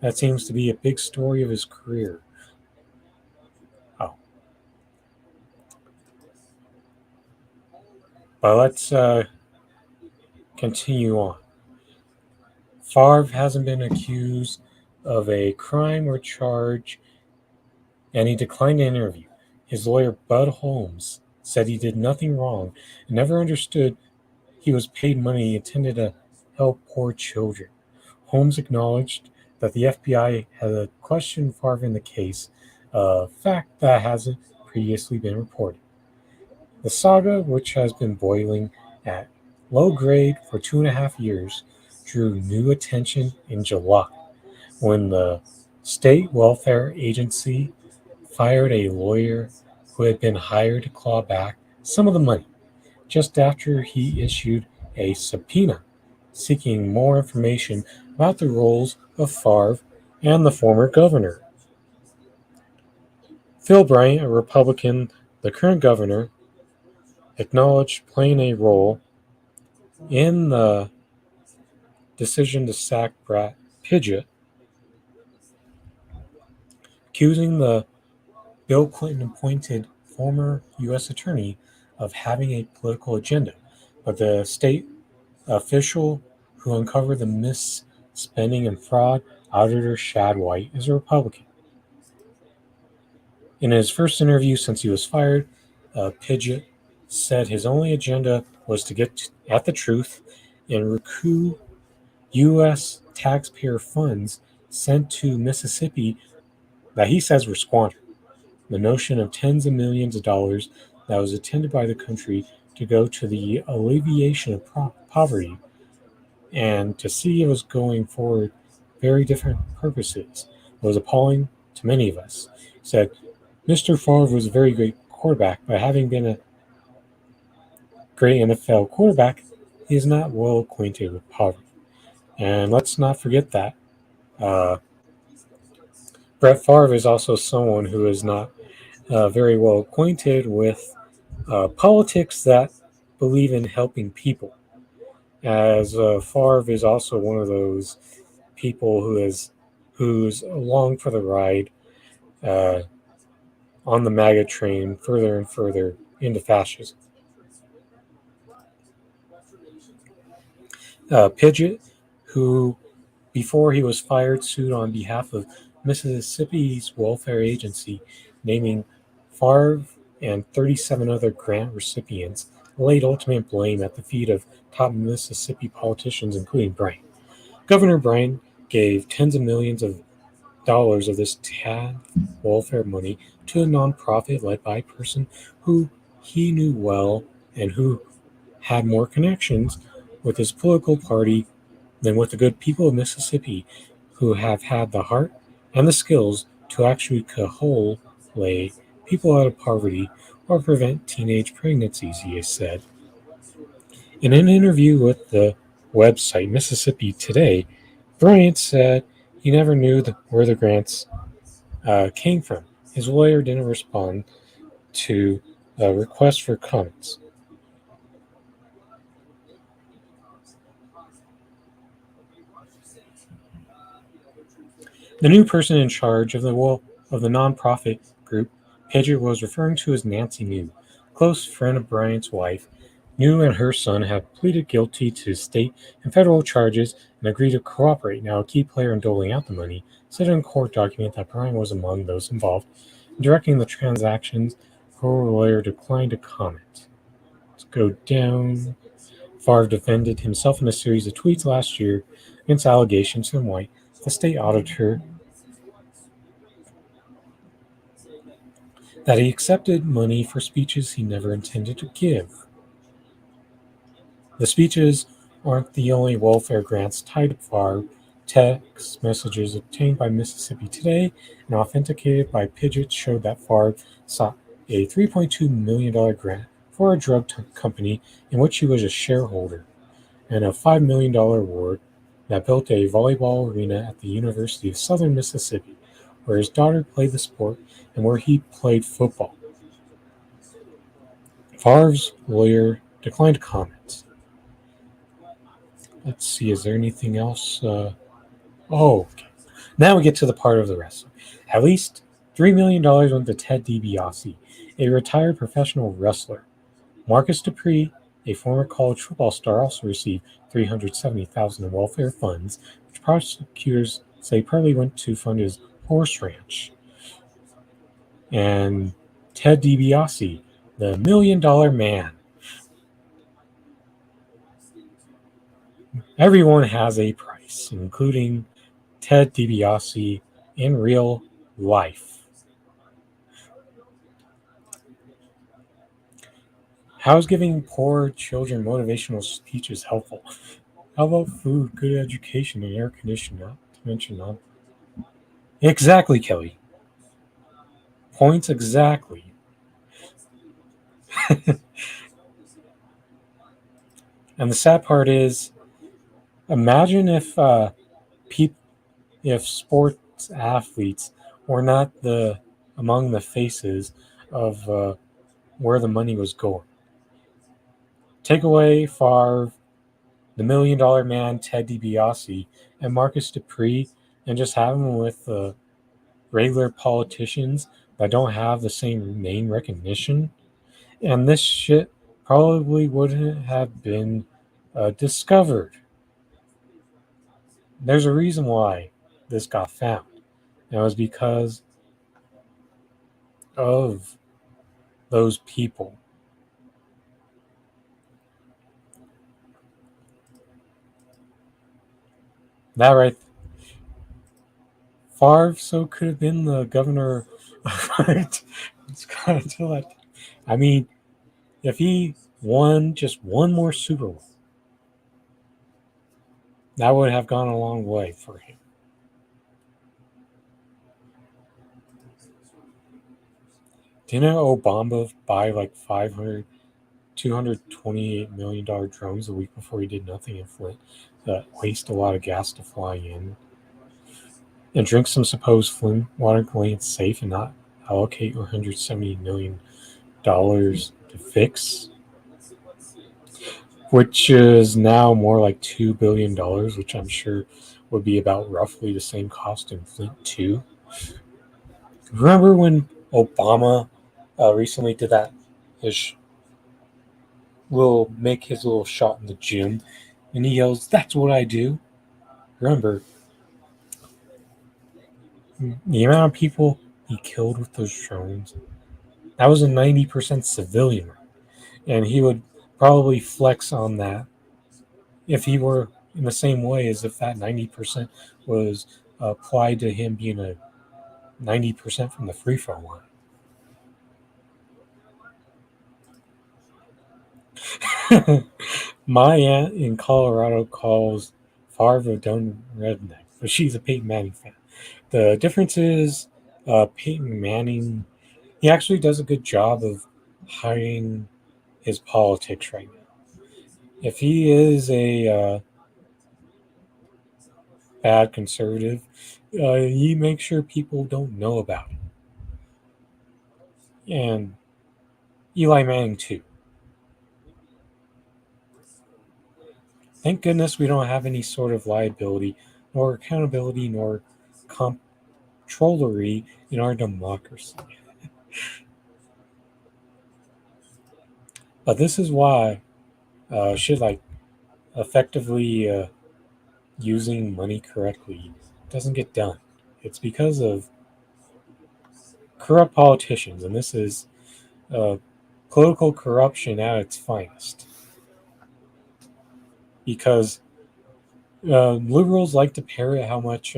That seems to be a big story of his career. Oh. But let's continue on. Favre hasn't been accused of a crime or charge, and he declined an interview. His lawyer, Bud Holmes, said he did nothing wrong and never understood he was paid money intended to help poor children. Holmes acknowledged that the FBI had questioned Favre in the case, a fact that hasn't previously been reported. The saga, which has been boiling at low grade for 2.5 years, drew new attention in July when the State Welfare Agency fired a lawyer who had been hired to claw back some of the money just after he issued a subpoena seeking more information about the roles of Favre and the former governor. Phil Bryant, a Republican, the current governor, acknowledged playing a role in the decision to sack Brad Pidgeot, accusing the Bill Clinton appointed former U.S. attorney of having a political agenda. But the state official who uncovered the misspending and fraud, Auditor Shad White, is a Republican. In his first interview since he was fired, Pidgeot said his only agenda was to get at the truth and recoup U.S. taxpayer funds sent to Mississippi that he says were squandered. The notion of tens of millions of dollars that was intended by the country to go to the alleviation of poverty, and to see it was going for very different purposes was appalling to many of us. He said, Mr. Favre was a very great quarterback, but having been a great NFL quarterback, he is not well acquainted with poverty. And let's not forget that. Brett Favre is also someone who is not very well acquainted with politics that believe in helping people, as Favre is also one of those people who's along for the ride on the MAGA train further and further into fascism. Pidgeot, who before he was fired, sued on behalf of Mississippi's welfare agency, naming Favre and 37 other grant recipients, laid ultimate blame at the feet of top Mississippi politicians, including Bryant. Governor Bryant gave tens of millions of dollars of this TAD welfare money to a nonprofit led by a person who he knew well and who had more connections with his political party than with the good people of Mississippi, who have had the heart and the skills to actually cajole people out of poverty or prevent teenage pregnancies, he has said. In an interview with the website Mississippi Today, Bryant said he never knew where the grants came from. His lawyer didn't respond to a request for comments. The new person in charge of the nonprofit group Pidgeot was referring to as Nancy New, a close friend of Bryant's wife. New and her son have pleaded guilty to state and federal charges and agreed to cooperate. Now, a key player in doling out the money said in a court document that Bryant was among those involved in directing the transactions. Her lawyer declined to comment. Let's go down. Favre defended himself in a series of tweets last year against allegations from White, the state auditor, that he accepted money for speeches he never intended to give. The speeches aren't the only welfare grants tied to Favre. Text messages obtained by Mississippi Today and authenticated by Pidgeot showed that Favre sought a $3.2 million grant for a drug company in which he was a shareholder, and a $5 million award that built a volleyball arena at the University of Southern Mississippi, where his daughter played the sport and where he played football. Favre's lawyer declined to comment. Let's see, is there anything else? Okay. Now we get to the part of the wrestler. At least $3 million went to Ted DiBiase, a retired professional wrestler. Marcus Dupree, a former college football star, also received $370,000 in welfare funds, which prosecutors say partly went to fund his horse ranch. And Ted DiBiase, the $1 Million Man. Everyone has a price, including Ted DiBiase in real life. How is giving poor children motivational speeches helpful? How about food, good education, and air conditioning? Not to mention that. Exactly, Kelly. Points exactly. And the sad part is, imagine if peop- if sports athletes were not the among the faces of where the money was going. Take away Favre, the $1 Million Man, Ted DiBiase, and Marcus Dupree, and just have them with regular politicians that don't have the same name recognition. And this shit probably wouldn't have been discovered. There's a reason why this got found. And it was because of those people. That right, Favre so could have been the governor. It's kind of too late. I mean, if he won just one more Super Bowl, that would have gone a long way for him. Didn't Obama buy like 500, $228 million drones a week before he did nothing in Flint that waste a lot of gas to fly in? And drink some supposed Flint water going it's safe and not allocate $170 million to fix? Which is now more like $2 billion, which I'm sure would be about roughly the same cost in Flint too. Remember when Obama recently did that? His will make his little shot in the gym, and he yells, "That's what I do." Remember the amount of people he killed with those drones? That was a 90% civilian, and he would probably flex on that if he were in the same way as if that 90% was applied to him being a 90% from the free throw line. My aunt in Colorado calls Favre a dumb redneck, but she's a Peyton Manning fan. The difference is Peyton Manning, he actually does a good job of hiding his politics right now. If he is a bad conservative, he makes sure people don't know about it. And Eli Manning, too. Thank goodness we don't have any sort of liability, nor accountability, nor comptrollery in our democracy. But this is why shit like effectively using money correctly doesn't get done. It's because of corrupt politicians, and this is uh, political corruption at its finest. Because liberals like to parrot how much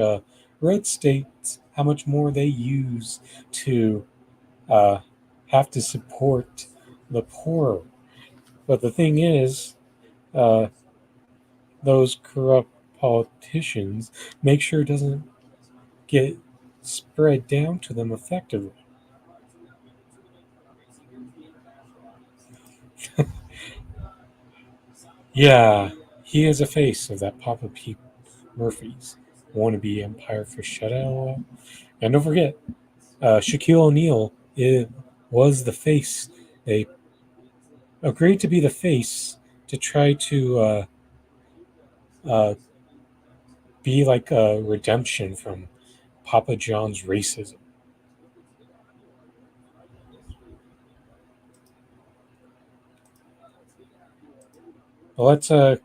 red states, how much more they use to uh, have to support the poor. But the thing is, uh, those corrupt politicians make sure it doesn't get spread down to them effectively. Yeah, he is a face of that Papa Pete Murphy's wannabe Empire for shutout. And don't forget, Shaquille O'Neal was the face. They agreed to be the face to try to uh, be like a redemption from Papa John's racism. But let's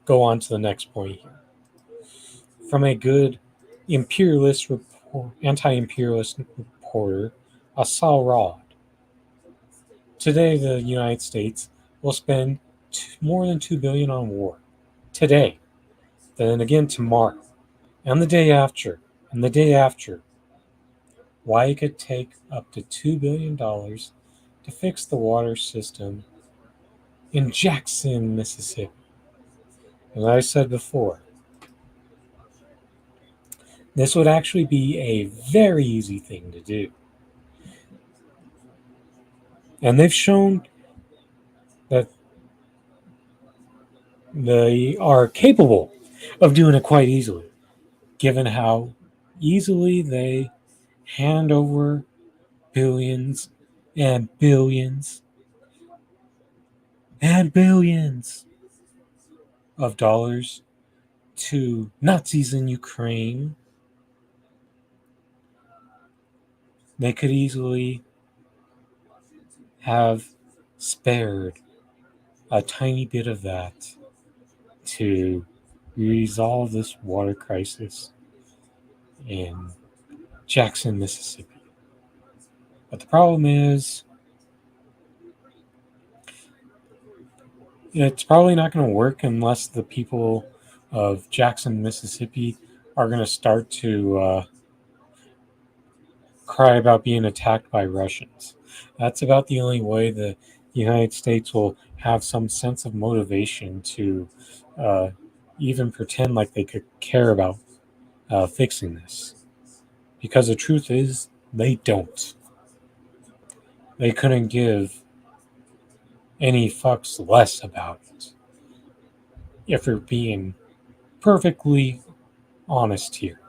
go on to the next point here. From a good imperialist anti-imperialist reporter, Asal Rod. Today, the United States will spend more than $2 billion on war. Today, then again tomorrow, and the day after, and the day after. Why it could take up to $2 billion to fix the water system in Jackson, Mississippi. As I said before, this would actually be a very easy thing to do. And they've shown that they are capable of doing it quite easily, given how easily they hand over billions and billions and billions of dollars to Nazis in Ukraine. They could easily have spared a tiny bit of that to resolve this water crisis in Jackson, Mississippi. But the problem is, it's probably not going to work unless the people of Jackson, Mississippi are going to start to cry about being attacked by Russians. That's about the only way the United States will have some sense of motivation to uh, even pretend like they could care about fixing this. Because the truth is, they don't. They couldn't give any fucks less about it. If we're being perfectly honest here.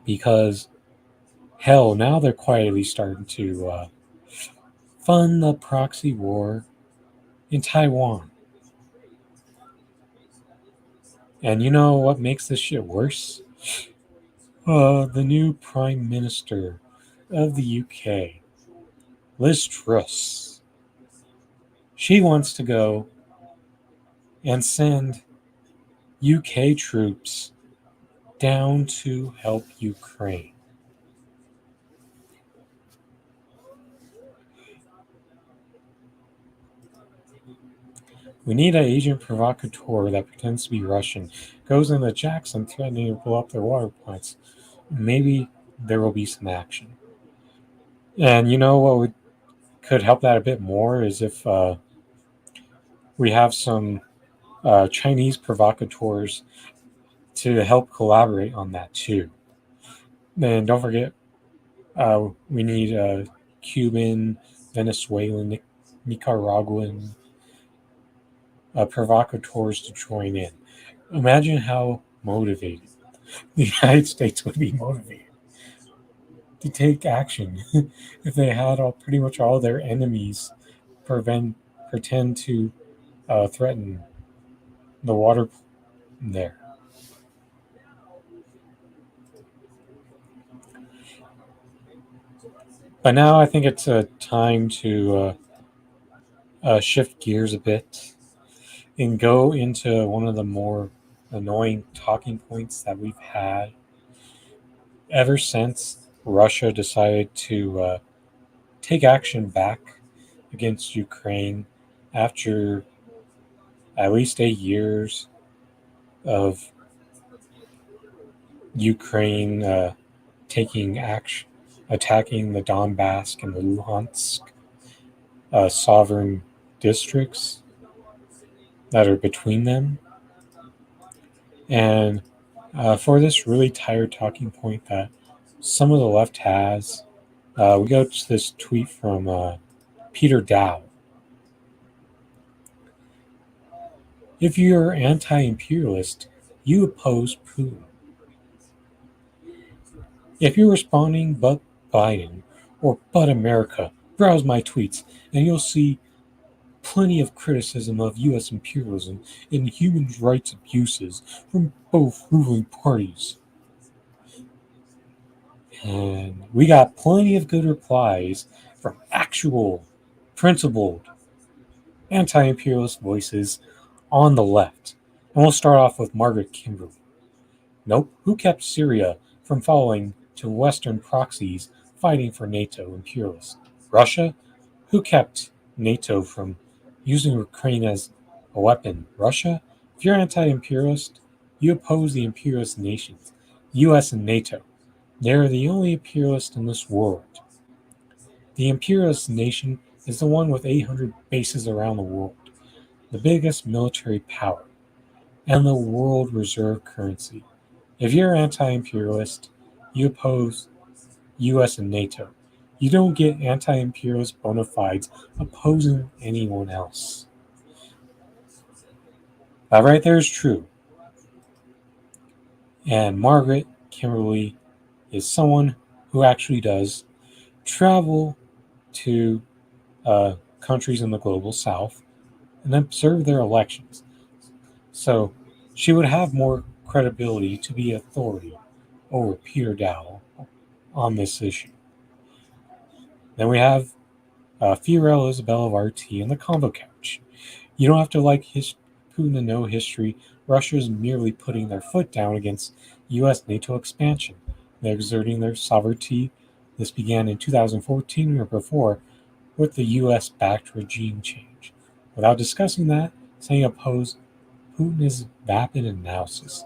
Because, hell, now they're quietly starting to fund the proxy war in Taiwan. And you know what makes this shit worse? The new Prime Minister of the UK, Liz Truss. She wants to go and send UK troops down to help Ukraine. We need an agent provocateur that pretends to be Russian, goes into Jackson threatening to blow up their water plants. Maybe there will be some action. And you know what could help that a bit more is if we have some Chinese provocateurs to help collaborate on that too. And don't forget, we need Cuban, Venezuelan, Nicaraguan provocateurs to join in. Imagine how motivated the United States would be motivated to take action if they had pretty much all their enemies pretend to threaten the water there. But now I think it's time to shift gears a bit and go into one of the more annoying talking points that we've had ever since Russia decided to take action back against Ukraine after at least 8 years of Ukraine taking action, attacking the Donbass and the Luhansk sovereign districts that are between them. And for this really tired talking point that some of the left has, we go to this tweet from Peter Dow. If you're anti-imperialist, you oppose Putin. If you're responding but Biden or but America, browse my tweets and you'll see plenty of criticism of U.S. imperialism and human rights abuses from both ruling parties. And we got plenty of good replies from actual, principled, anti-imperialist voices on the left. And we'll start off with Margaret Kimberly. Nope, who kept Syria from falling to Western proxies fighting for NATO imperialists? Russia? Who kept NATO from using Ukraine as a weapon? Russia? If you're anti-imperialist, you oppose the imperialist nations, US and NATO. They're the only imperialist in this world. The imperialist nation is the one with 800 bases around the world. the biggest military power, and the world reserve currency. If you're anti-imperialist, you oppose US and NATO. You don't get anti-imperialist bona fides opposing anyone else. That right there is true. And Margaret Kimberly is someone who actually does travel to countries in the global south and observe their elections. So she would have more credibility to be authority over Peter Dowell on this issue. Then we have Fiorella Isabel of RT and the Combo Couch. You don't have to like Putin to know history. Russia is merely putting their foot down against U.S. NATO expansion. They're exerting their sovereignty. This began in 2014 or before with the U.S.-backed regime change. Without discussing that, saying oppose Putin is vapid analysis.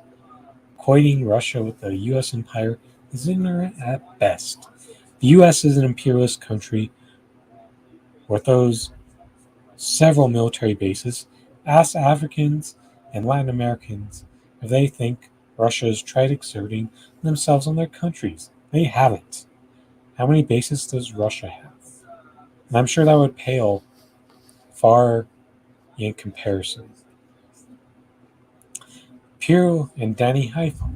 Equating Russia with the U.S. empire is ignorant at best. The U.S. is an imperialist country with those several military bases. Ask Africans and Latin Americans if they think Russia has tried exerting themselves on their countries. They haven't. How many bases does Russia have? And I'm sure that would pale far in comparison. Imperial and Danny Haifa.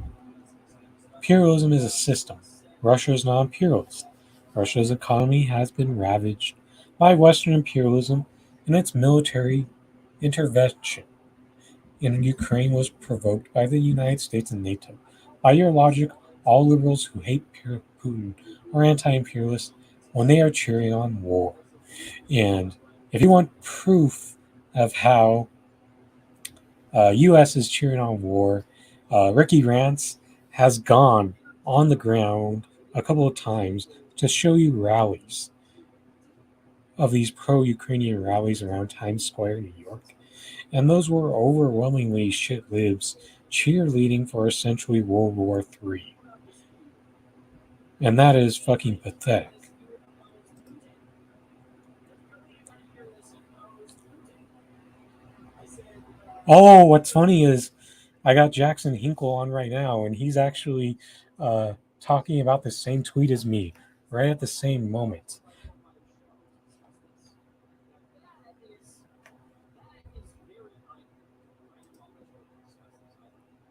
Imperialism is a system. Russia is not imperialist. Russia's economy has been ravaged by Western imperialism, and its military intervention in Ukraine was provoked by the United States and NATO. By your logic, all liberals who hate Putin are anti-imperialists when they are cheering on war. And if you want proof of how U.S. is cheering on war, Ricky Rance has gone on the ground a couple of times to show you rallies of these pro-Ukrainian rallies around Times Square, New York. And those were overwhelmingly shit-libs cheerleading for essentially World War III. And that is fucking pathetic. Oh, what's funny is I got Jackson Hinkle on right now, and he's actually talking about the same tweet as me, right at the same moment.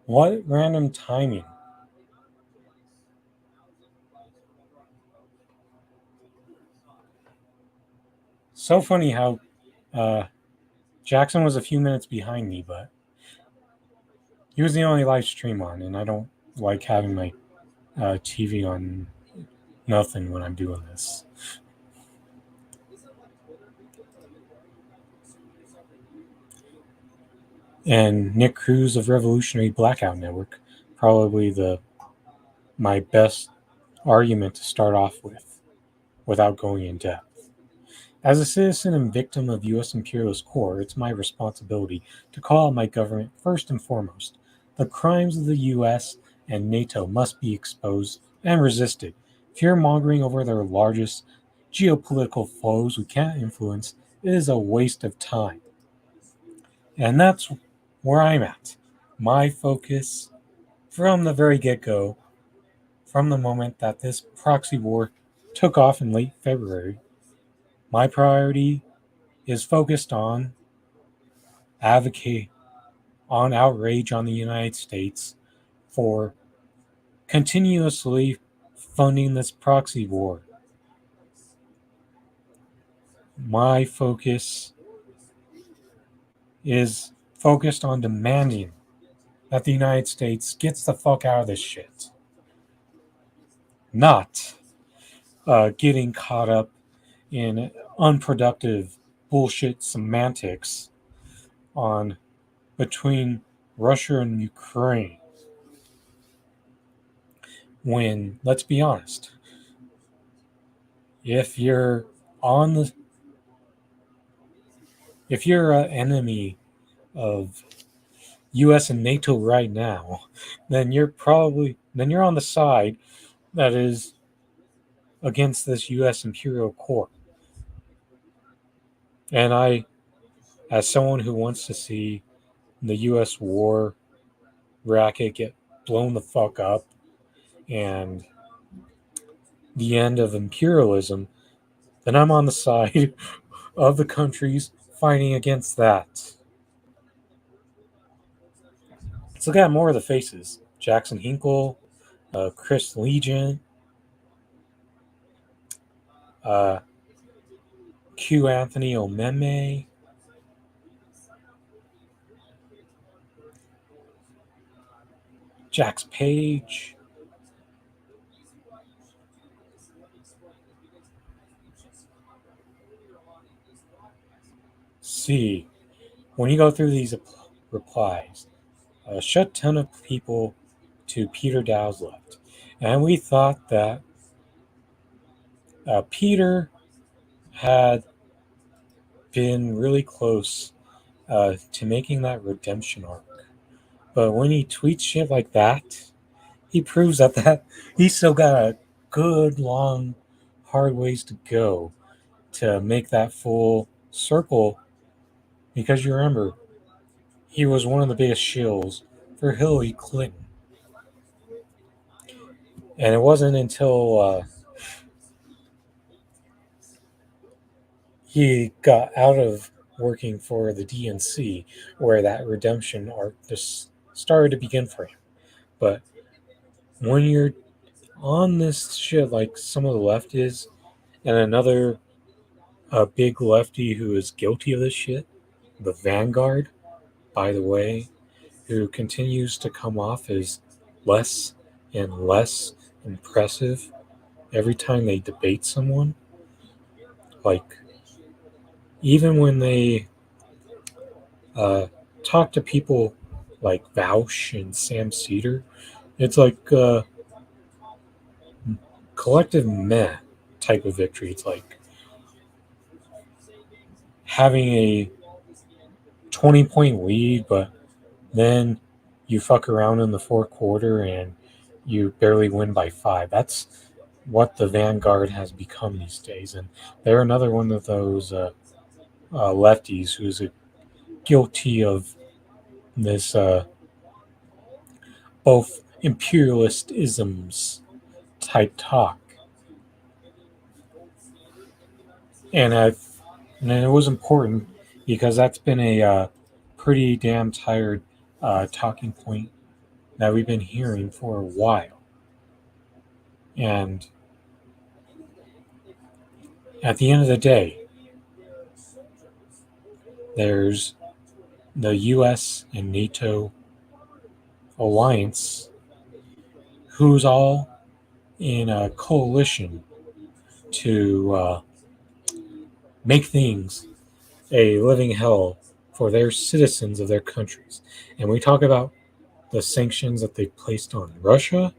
What random timing? So funny how Jackson was a few minutes behind me, but he was the only live stream on, and I don't like having my TV on nothing when I'm doing this. And Nick Cruz of Revolutionary Blackout Network, probably my best argument to start off with, without going in depth. As a citizen and victim of U.S. imperialist core, it's my responsibility to call out my government first and foremost. The crimes of the U.S. and NATO must be exposed and resisted. Fear-mongering over their largest geopolitical foes we can't influence is a waste of time. And that's where I'm at. My focus from the very get-go, from the moment that this proxy war took off in late February, my priority is focused on outrage on the United States for continuously funding this proxy war. My focus is focused on demanding that the United States gets the fuck out of this shit. Not getting caught up in unproductive bullshit semantics on between Russia and Ukraine. When, let's be honest, if you're an enemy of US and NATO right now, then you're on the side that is against this US imperial core. And I as someone who wants to see the U.S. war racket get blown the fuck up and the end of imperialism, then I'm on the side of the countries fighting against that. Let's look at more of the faces. Jackson Hinkle, Chris Legion, Q Anthony Omeme, Jax Page, see, when you go through these replies, a shut ton of people to Peter Dow's left. And we thought that Peter had been really close to making that redemption arc. But when he tweets shit like that, he proves that he's still got a good, long, hard ways to go to make that full circle. Because you remember, he was one of the biggest shills for Hillary Clinton. And it wasn't until he got out of working for the DNC where that redemption arc just started to begin for him. But when you're on this shit like some of the left is, and another big lefty who is guilty of this shit, the Vanguard, by the way, who continues to come off as less and less impressive every time they debate someone. Like, even when they talk to people like Vaush and Sam Cedar, it's like collective meh type of victory. It's like having a 20-point lead, but then you fuck around in the fourth quarter and you barely win by 5. That's what the Vanguard has become these days. And they're another one of those lefties who's guilty of this both imperialist isms type talk. And it was important because that's been a pretty damn tired talking point that we've been hearing for a while. And at the end of the day, there's the US and NATO alliance who's all in a coalition to make things a living hell for their citizens of their countries. And we talk about the sanctions that they've placed on Russia.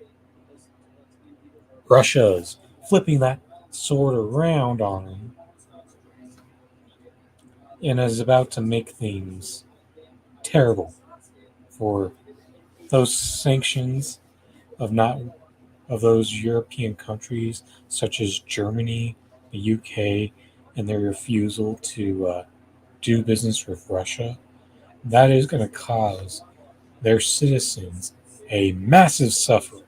Russia is flipping that sword around on them and is about to make things terrible for those sanctions of those European countries such as Germany, the UK, and their refusal to do business with Russia. That is going to cause their citizens a massive suffering.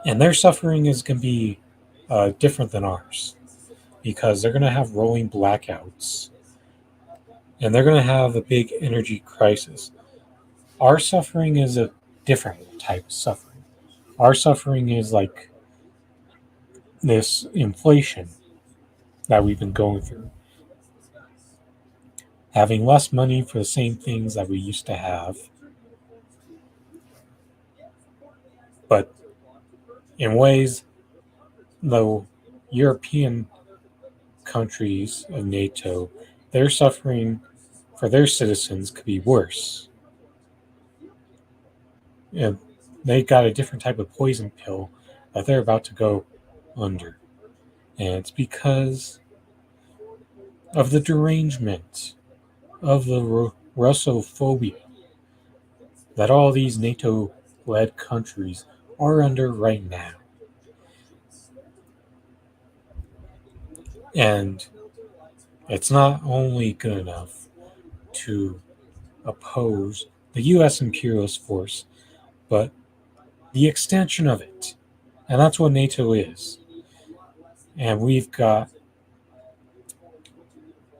And their suffering is going to be different than ours because they're going to have rolling blackouts and they're going to have a big energy crisis. Our suffering is a different type of suffering. Our suffering is like this inflation that we've been going through. Having less money for the same things that we used to have. But in ways, the European countries of NATO, their suffering for their citizens could be worse. And they got a different type of poison pill that they're about to go under. And it's because of the derangement of the Russophobia that all these NATO-led countries are under right now. And It's not only good enough to oppose the U.S. imperialist force, but the extension of it. And that's what NATO is. And we've got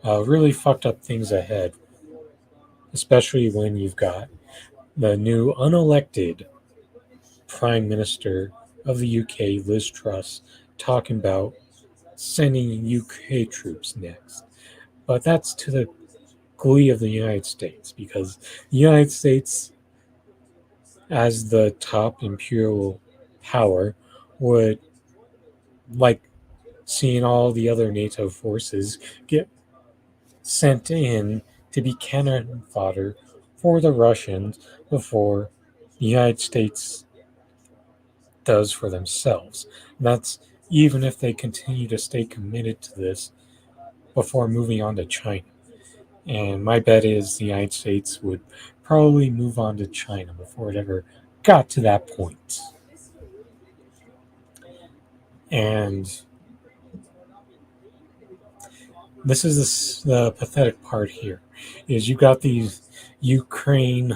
really fucked up things ahead, especially when you've got the new unelected Prime Minister of the UK, Liz Truss, talking about sending UK troops next. But that's to the glee of the United States, because the United States, as the top imperial power, would like seeing all the other NATO forces get sent in to be cannon fodder for the Russians before the United States does for themselves. And that's even if they continue to stay committed to this before moving on to China. And my bet is the United States would probably move on to China before it ever got to that point. And this is the pathetic part here, is you got these Ukraine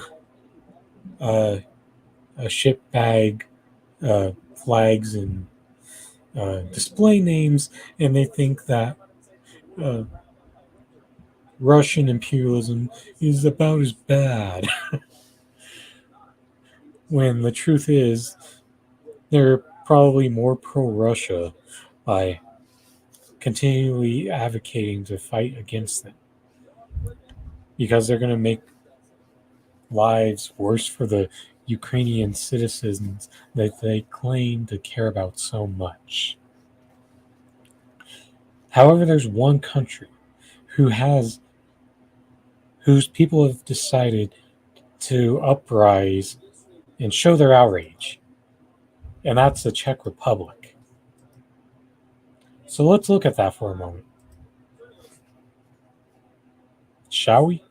ship bag flags and display names, and they think that uh, Russian imperialism is about as bad. When the truth is, they're probably more pro-Russia by continually advocating to fight against them, because they're going to make lives worse for the Ukrainian citizens that they claim to care about so much. However, there's one country whose people have decided to uprise and show their outrage, and that's the Czech Republic. So let's look at that for a moment, shall we?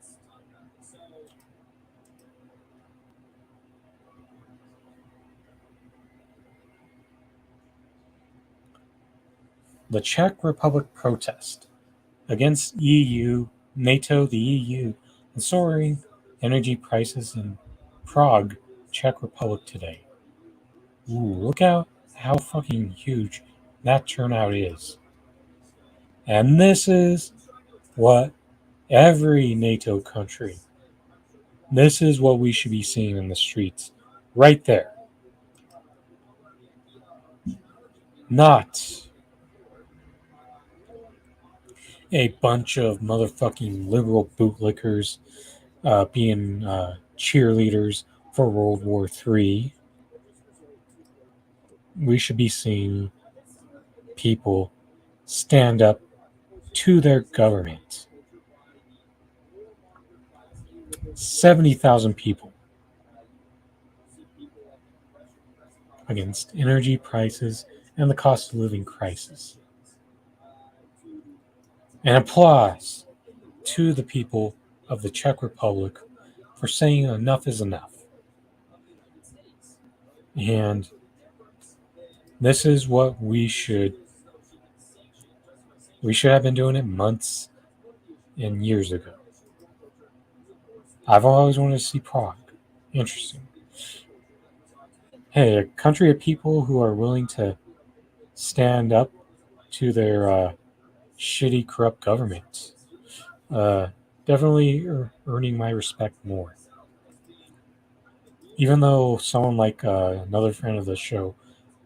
The Czech Republic protest against EU, NATO, the EU, and soaring energy prices in Prague, Czech Republic today. Ooh, look out how fucking huge that turnout is. And this is what every NATO country, this is what we should be seeing in the streets right there. Not a bunch of motherfucking liberal bootlickers being cheerleaders for World War III. We should be seeing people stand up to their government. 70,000 people against energy prices and the cost of living crisis. And applause to the people of the Czech Republic for saying enough is enough. And this is what we should have been doing it months and years ago. I've always wanted to see Prague. Interesting. Hey, a country of people who are willing to stand up to their shitty, corrupt government. Definitely earning my respect more. Even though someone like another friend of the show,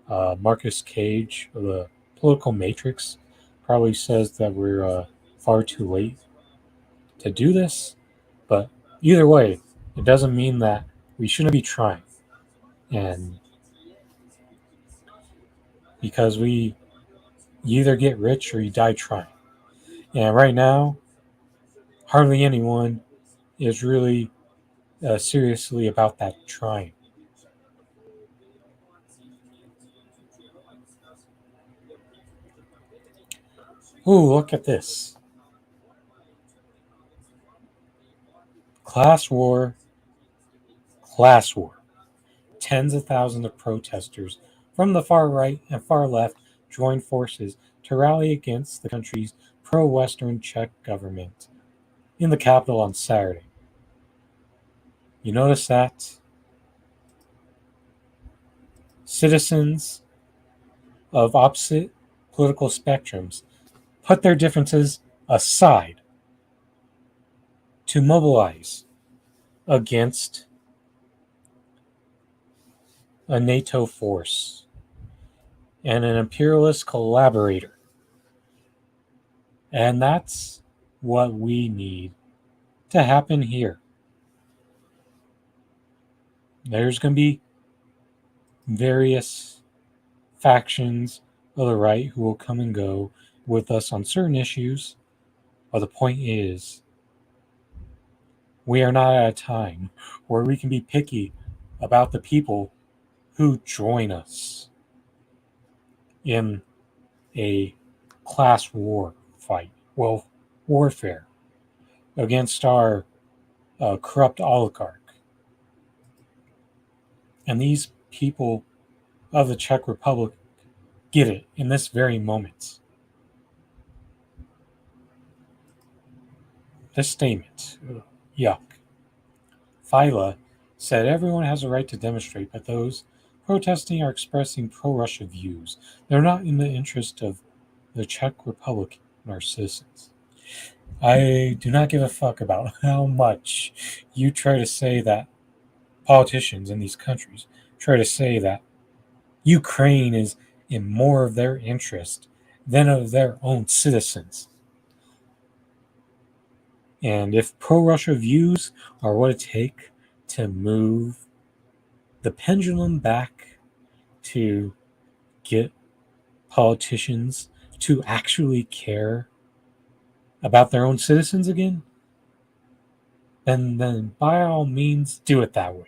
Marcus Cage of the Political Matrix, probably says that we're far too late to do this. But either way, it doesn't mean that we shouldn't be trying. And because you either get rich or you die trying. And right now, hardly anyone is really seriously about that trying. Ooh, look at this. Class war. Tens of thousands of protesters from the far right and far left joined forces to rally against the country's pro-Western Czech government in the capital on Saturday. You notice that citizens of opposite political spectrums put their differences aside to mobilize against a NATO force and an imperialist collaborator. And that's what we need to happen here. There's going to be various factions of the right who will come and go with us on certain issues, but the point is, we are not at a time where we can be picky about the people who join us in a class war fight, well, warfare against our corrupt oligarch. And these people of the Czech Republic get it in this very moment. This statement, yuck. Fila said everyone has a right to demonstrate, but those protesting are expressing pro-Russia views. They're not in the interest of the Czech Republic and our citizens. I do not give a fuck about how much you try to say that politicians in these countries try to say that Ukraine is in more of their interest than of their own citizens. And if pro-Russia views are what it takes to move the pendulum back to get politicians to actually care about their own citizens again, then by all means do it that way.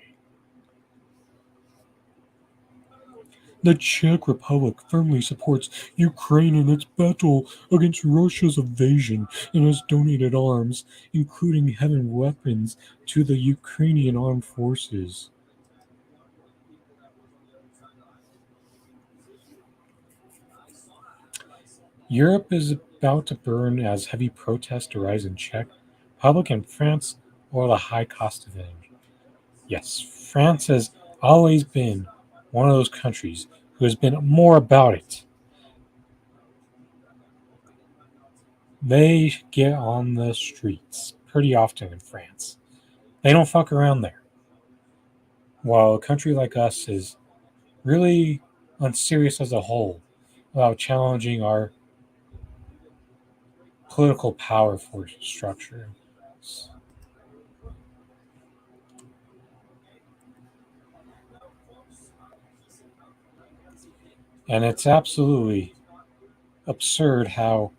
The Czech Republic firmly supports Ukraine in its battle against Russia's invasion and has donated arms, including heavy weapons, to the Ukrainian armed forces. Europe is about to burn as heavy protests arise in Czech Republic and France over the high cost of energy. Yes, France has always been one of those countries who has been more about it. They get on the streets pretty often in France. They don't fuck around there. While a country like us is really unserious as a whole about challenging our political power for structure. And it's absolutely absurd how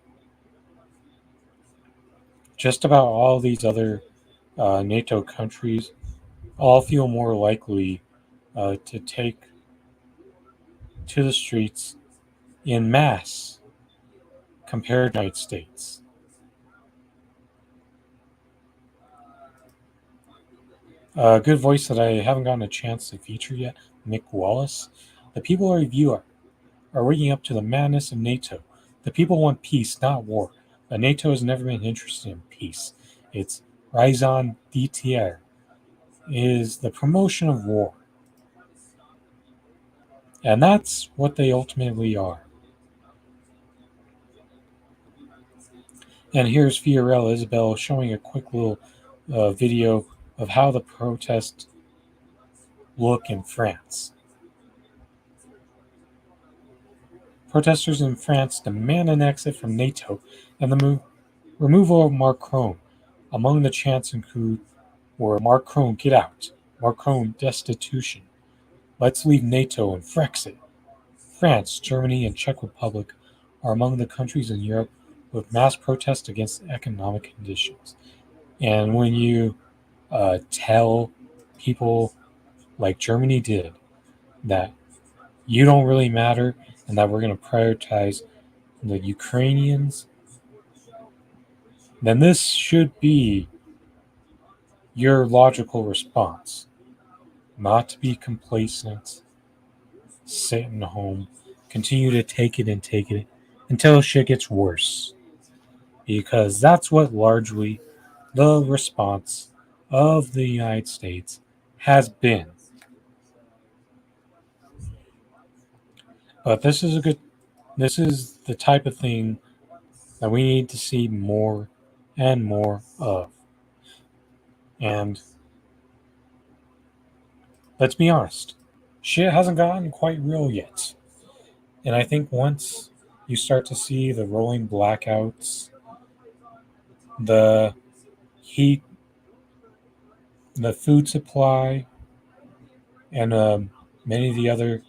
just about all these other NATO countries all feel more likely to take to the streets in mass compared to the United States. A good voice that I haven't gotten a chance to feature yet, Mick Wallace. The people I review are waking up to the madness of NATO. The people want peace, not war. But NATO has never been interested in peace. Its raison d'etre is the promotion of war. And that's what they ultimately are. And here's Fiorella Isabel showing a quick little video of how the protests look in France. Protesters in France demand an exit from NATO and the removal of Macron. Among the chants include were Macron get out, Macron destitution, let's leave NATO and Frexit. France, Germany, and Czech Republic are among the countries in Europe with mass protests against economic conditions. And when you tell people like Germany did that you don't really matter and that we're going to prioritize the Ukrainians, then this should be your logical response. Not to be complacent, sitting home, continue to take it until shit gets worse. because that's what largely the response of the United States has been. But this is the type of thing that we need to see more and more of. And let's be honest, shit hasn't gotten quite real yet. And I think once you start to see the rolling blackouts, the heat, the food supply, and many of the other,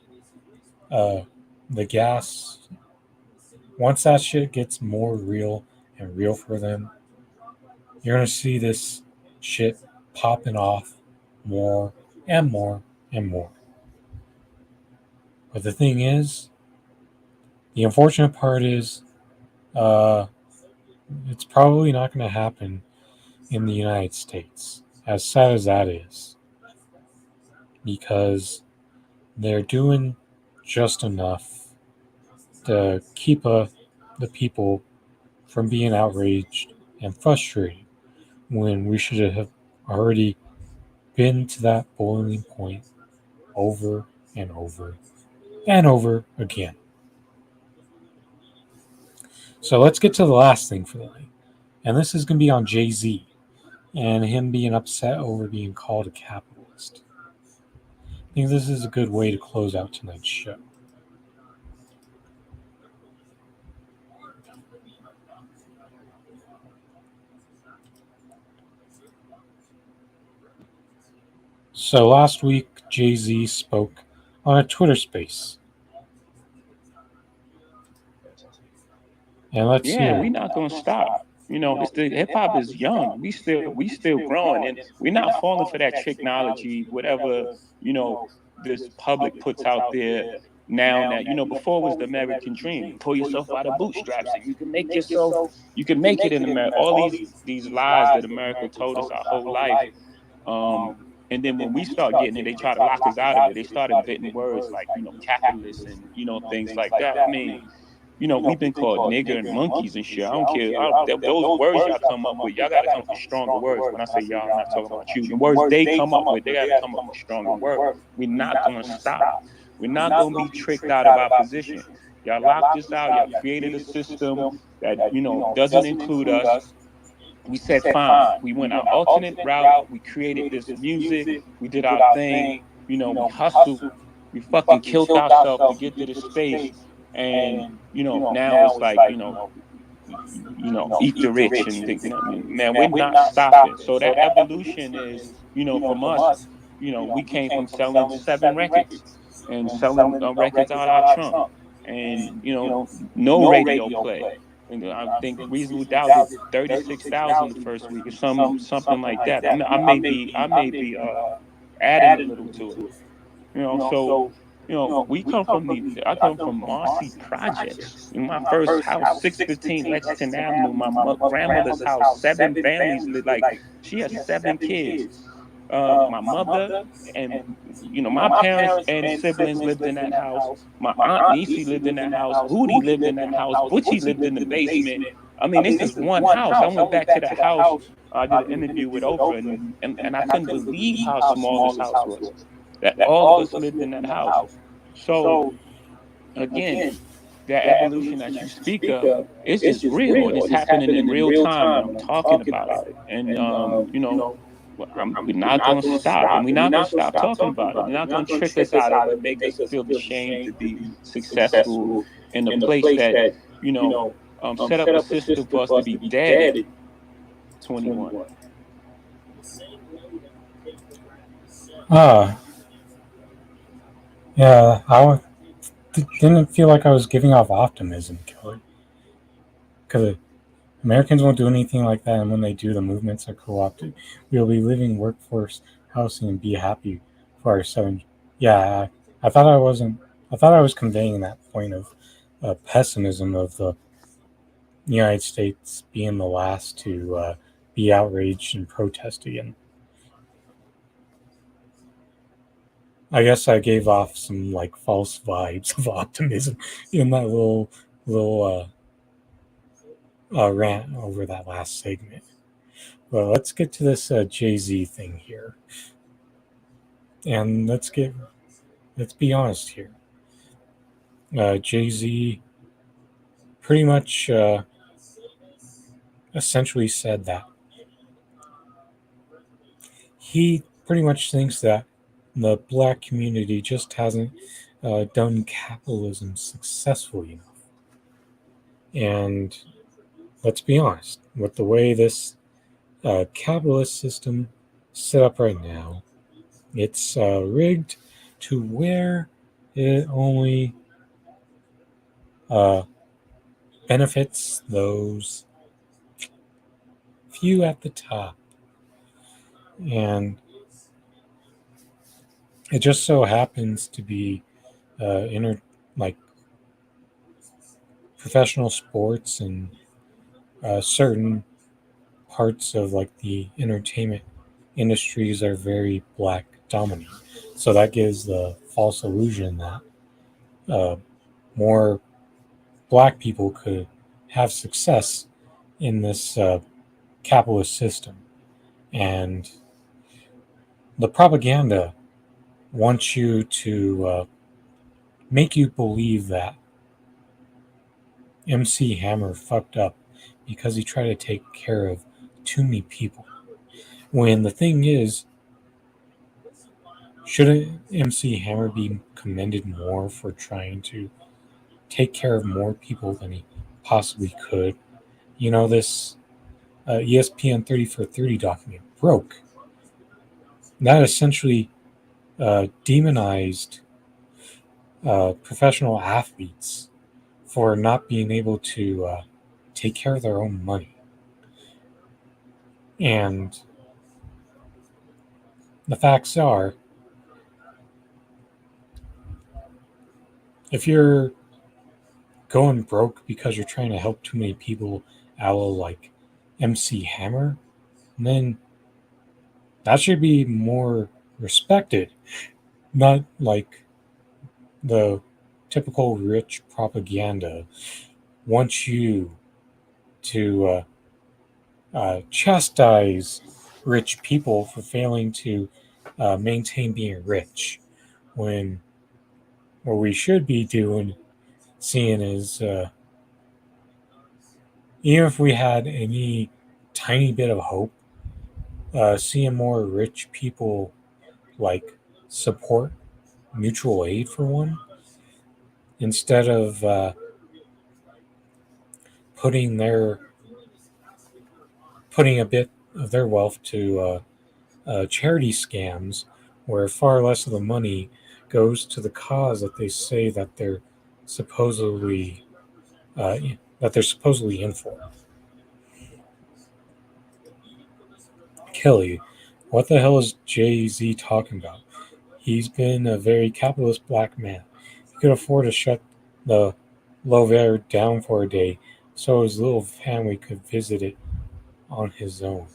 uh, the gas, once that shit gets more real and real for them, you're going to see this shit popping off more and more and more. But the thing is, the unfortunate part is, uh, it's probably not going to happen in the United States, as sad as that is, because they're doing just enough to keep the people from being outraged and frustrated when we should have already been to that boiling point over and over and over again. So let's get to the last thing for the night. And this is going to be on Jay-Z and him being upset over being called a capitalist. I think this is a good way to close out tonight's show. So last week, Jay-Z spoke on a Twitter space. And let's hear. We're not gonna stop. It's the hip hop is young. We still growing, and we're not falling for that technology, whatever this public puts out there now. That before was the American dream. Pull yourself by the bootstraps, and you can make it in America. All these lies that America told us our whole life. And then when we start getting it, they try to lock us out of it. They start inventing words like capitalist and things like that. I mean, we've been called nigger and monkeys and shit. I don't care. Those words y'all come up with, y'all got to come up with stronger words. When I say y'all, I'm not talking about you. The words they come up with, they got to come up with stronger words. We're not going to stop. We're not going to be tricked out of our position. Y'all locked us out. Y'all created a system that, doesn't include us. We said, fine. We went our alternate route. We created this music. We did our thing. We hustled. We fucking killed ourselves to get to this space. And now it's like eat the rich and think, man, we're not stopping. So that evolution is from us. We came from selling 7 records and selling records out our trunk, and no radio play. And I think Reasonable Doubt did 36,000 the first week, or something like that. I may be adding a little to it. So we come from I come from Marcy Projects. In my first house, 615 Lexington Avenue, my grandmother's house, 7 families lived. Like, she has 7 kids. My mother and my parents and siblings lived in that house. My aunt Niecy lived in that house. Hootie lived in that house. Butchie lived in the basement. I mean, this is one house. I went back to the house. I did an interview with Oprah, and I couldn't believe how small this house was. That all of us lived in that house. So again, that evolution that you speak of is real, and it's happening in real time, and I'm talking about it. And we're not going to stop, and we're not going to stop talking about it. We're not going to trick us out of it, make us feel ashamed to be successful in a place that set up a system for us to be dead at 21. Yeah, didn't feel like I was giving off optimism, Kelly. Because Americans won't do anything like that, and when they do, the movements are co-opted. We'll be living workforce housing and be happy for our 7. Yeah, I thought I wasn't. I thought I was conveying that point of pessimism of the United States being the last to be outraged and protest again. I guess I gave off some like false vibes of optimism in that little rant over that last segment. Well, let's get to this Jay-Z thing here, and let's be honest here. Jay-Z pretty much essentially said that he pretty much thinks that the black community just hasn't done capitalism successfully enough. And let's be honest, with the way this capitalist system set up right now, it's rigged to where it only benefits those few at the top. And it just so happens to be like professional sports and certain parts of like the entertainment industries are very black dominant. So that gives the false illusion that more black people could have success in this capitalist system. And the propaganda wants you to make you believe that MC Hammer fucked up because he tried to take care of too many people. When the thing is, shouldn't MC Hammer be commended more for trying to take care of more people than he possibly could? You know, this ESPN 30 for 30 document broke. That essentially demonized professional athletes for not being able to take care of their own money. And the facts are, if you're going broke because you're trying to help too many people, like MC Hammer, then that should be more respected, not like the typical rich propaganda wants you to chastise rich people for failing to maintain being rich, when what we should be seeing is even if we had any tiny bit of hope, seeing more rich people like support mutual aid for one, instead of putting a bit of their wealth to charity scams, where far less of the money goes to the cause that they say that they're supposedly in for. Kelly, what the hell is Jay-Z talking about? He's been a very capitalist black man. He could afford to shut the Louvre down for a day so his little family could visit it on his own.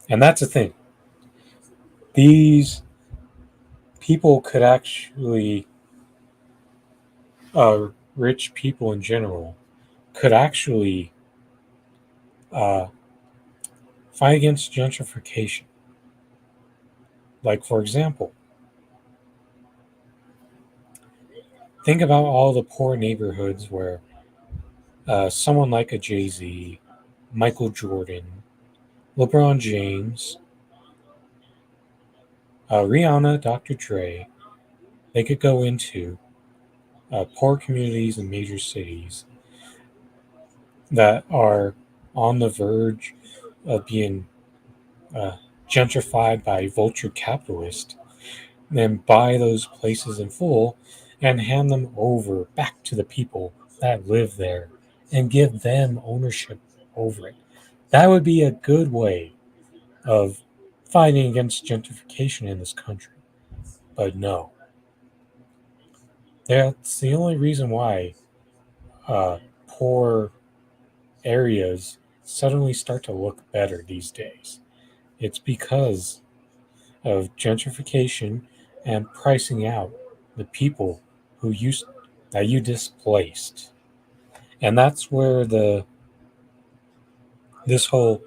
And that's the thing. These people could actually, rich people in general, could actually fight against gentrification. Like, for example, think about all the poor neighborhoods where someone like a Jay-Z, Michael Jordan, LeBron James, Rihanna, Dr. Dre, they could go into poor communities in major cities that are on the verge of being gentrified by vulture capitalists, then buy those places in full and hand them over back to the people that live there and give them ownership over it. That would be a good way of fighting against gentrification in this country. But no. That's the only reason why poor areas suddenly start to look better these days. It's because of gentrification and pricing out the people that you displaced. And that's where the this whole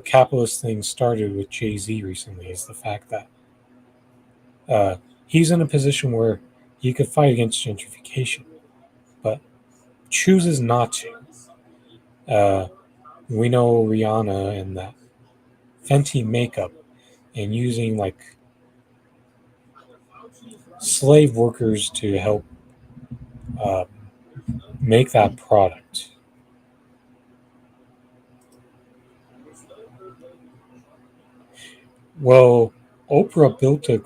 capitalist thing started with Jay-Z recently is the fact that he's in a position where he could fight against gentrification, but chooses not to. We know Rihanna and that Fenty makeup and using like slave workers to help uh, make that product. Well, Oprah built a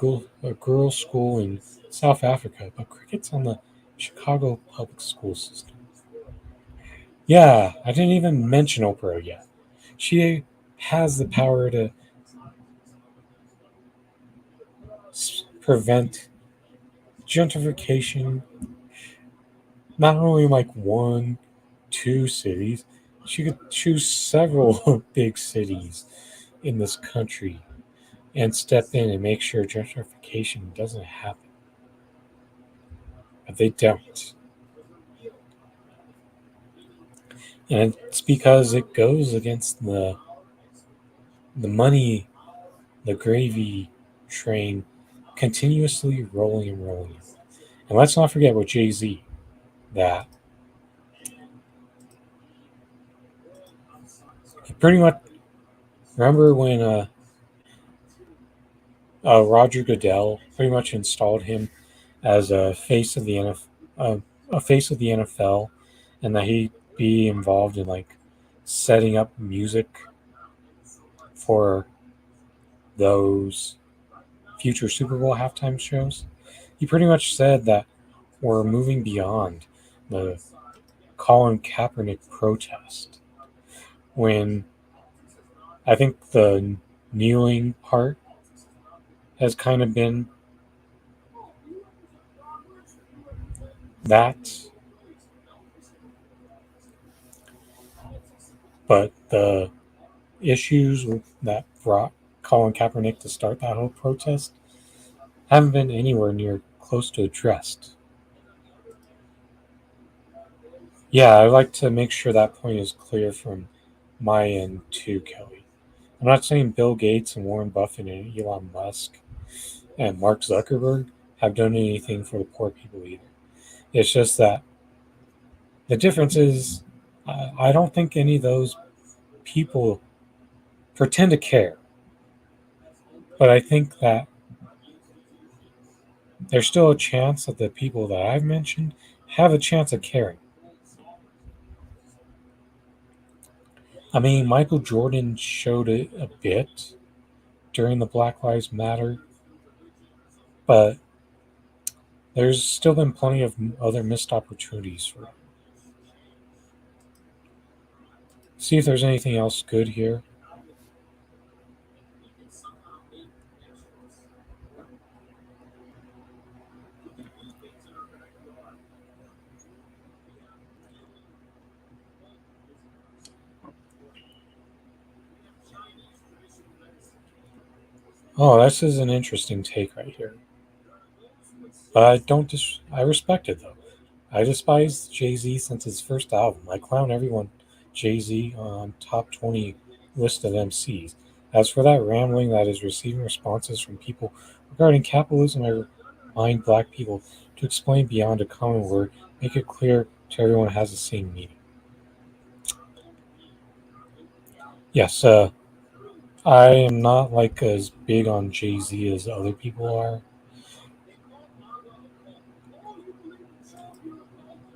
girls' school in South Africa, but crickets on the Chicago public school system. Yeah, I didn't even mention Oprah yet. She has the power to prevent gentrification, not only in like one, two cities, she could choose several big cities in this country and step in and make sure gentrification doesn't happen. But they don't. And it's because it goes against the money, the gravy train continuously rolling and rolling. And let's not forget with Jay-Z that he pretty much remember when Roger Goodell pretty much installed him as a face of the a face of the NFL, and that he'd be involved in like setting up music for those future Super Bowl halftime shows. He pretty much said that we're moving beyond the Colin Kaepernick protest. When I think the kneeling part has kind of been that, but the issues that brought Colin Kaepernick to start that whole protest haven't been anywhere near close to addressed. Yeah, I'd like to make sure that point is clear from my end too, Kelly. I'm not saying Bill Gates and Warren Buffett and Elon Musk and Mark Zuckerberg have done anything for the poor people either. It's just that the difference is I don't think any of those people pretend to care. But I think that there's still a chance that the people that I've mentioned have a chance of caring. I mean, Michael Jordan showed it a bit during the Black Lives Matter, but there's still been plenty of other missed opportunities for him. See if there's anything else good here. Oh, this is an interesting take right here. But I don't I respect it though. I despise Jay-Z since his first album. I clown everyone Jay-Z on top 20 list of MCs. As for that rambling that is receiving responses from people regarding capitalism, I remind black people to explain beyond a common word, make it clear to everyone it has the same meaning. Yes, I am not like as big on Jay-Z as other people are.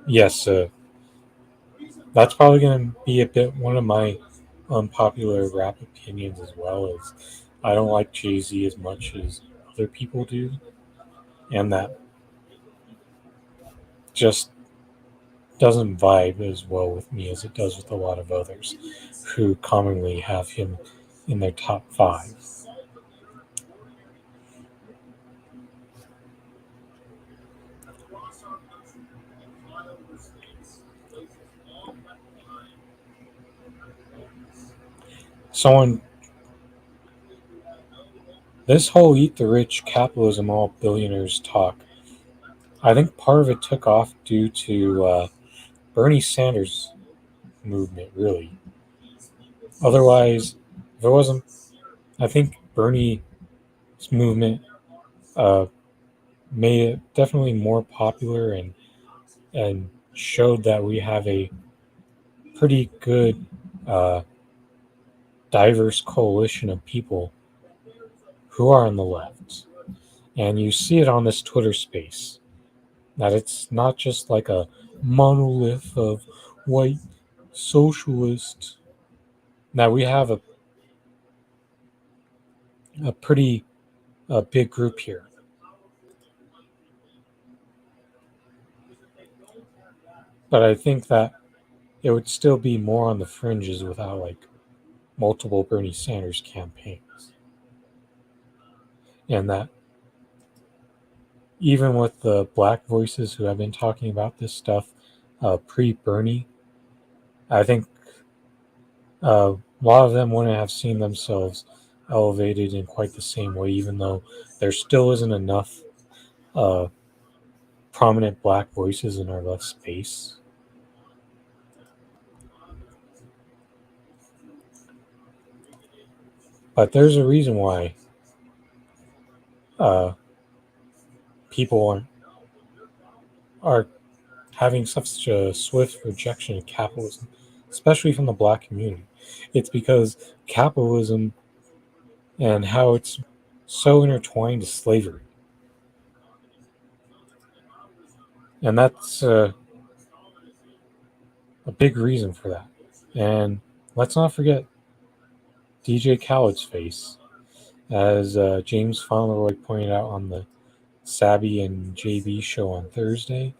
Yes, that's probably going to be a bit one of my unpopular rap opinions as well. Is I don't like Jay Z as much as other people do, and that just doesn't vibe as well with me as it does with a lot of others who commonly have him in their top five. Someone, this whole eat the rich capitalism, all billionaires talk, I think part of it took off due to Bernie Sanders movement, really. Otherwise, if it wasn't, I think Bernie's movement made it definitely more popular and showed that we have a pretty good diverse coalition of people who are on the left. And you see it on this Twitter space that it's not just like a monolith of white socialists. That we have a pretty big group here. But I think that it would still be more on the fringes without like multiple Bernie Sanders campaigns. And that even with the black voices who have been talking about this stuff pre-Bernie, I think a lot of them wouldn't have seen themselves elevated in quite the same way, even though there still isn't enough prominent black voices in our left space. But there's a reason why people are having such a swift rejection of capitalism, especially from the black community. It's because capitalism and how it's so intertwined to slavery. And that's a big reason for that. And let's not forget DJ Khaled's face, as James Fauntleroy pointed out on the Sabby and JB show on Thursday.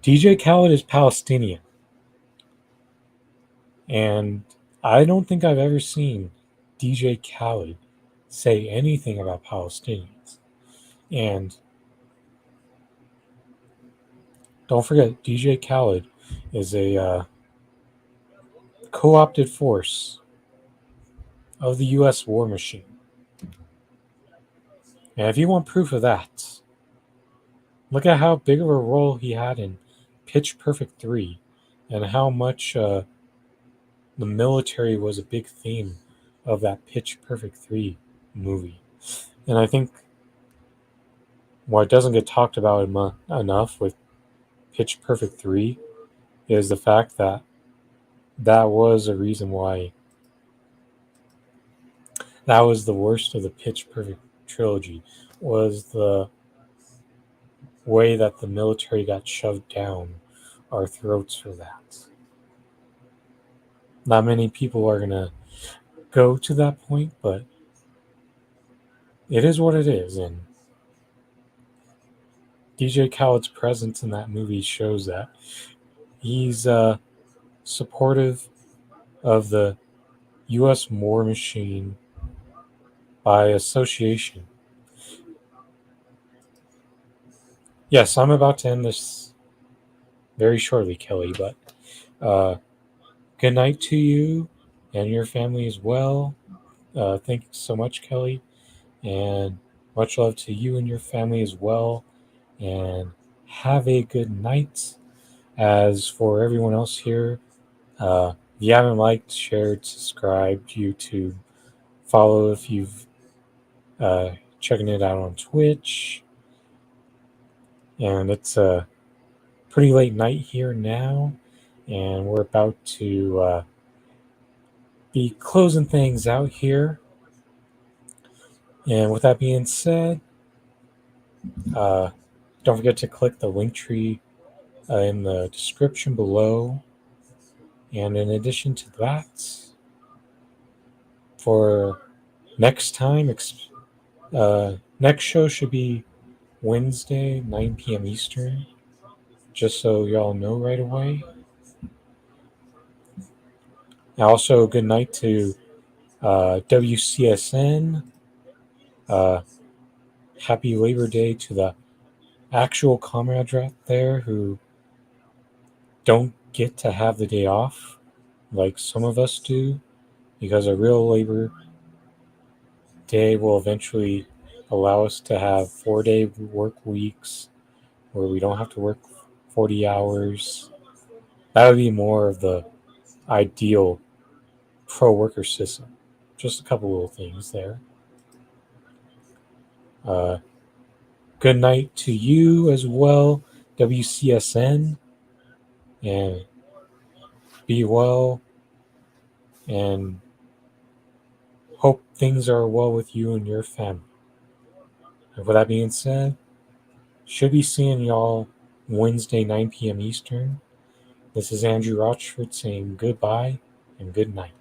DJ Khaled is Palestinian. And I don't think I've ever seen DJ Khaled say anything about Palestinians. And don't forget, DJ Khaled is a co-opted force of the U.S. war machine. And if you want proof of that, look at how big of a role he had in Pitch Perfect 3 and how much the military was a big theme of that Pitch Perfect 3 movie. And I think what doesn't get talked about enough with Pitch Perfect 3 is the fact that that was a reason why that was the worst of the Pitch Perfect trilogy, was the way that the military got shoved down our throats for that. Not many people are going to go to that point, but it is what it is. And DJ Khaled's presence in that movie shows that he's supportive of the U.S. war machine by association. Yes, I'm about to end this very shortly, Kelly, but good night to you and your family as well. Thank you so much, Kelly, and much love to you and your family as well. And have a good night. As for everyone else here, if you haven't liked, shared, subscribed, YouTube, follow if you've checking it out on Twitch. And it's a pretty late night here now, and we're about to be closing things out here. And with that being said, don't forget to click the link tree in the description below. And in addition to that, for next time, next show should be Wednesday, 9 p.m. Eastern, just so y'all know right away. Also, good night to WCSN. Happy Labor Day to the actual comrades out there who don't get to have the day off like some of us do, because a real Labor Day will eventually allow us to have 4-day work weeks where we don't have to work 40 hours. That would be more of the ideal pro-worker system. Just a couple little things there. Good night to you as well, WCSN, and be well, and hope things are well with you and your family. And with that being said, should be seeing y'all Wednesday, 9 p.m. Eastern. This is Andrew Rochford saying goodbye and good night.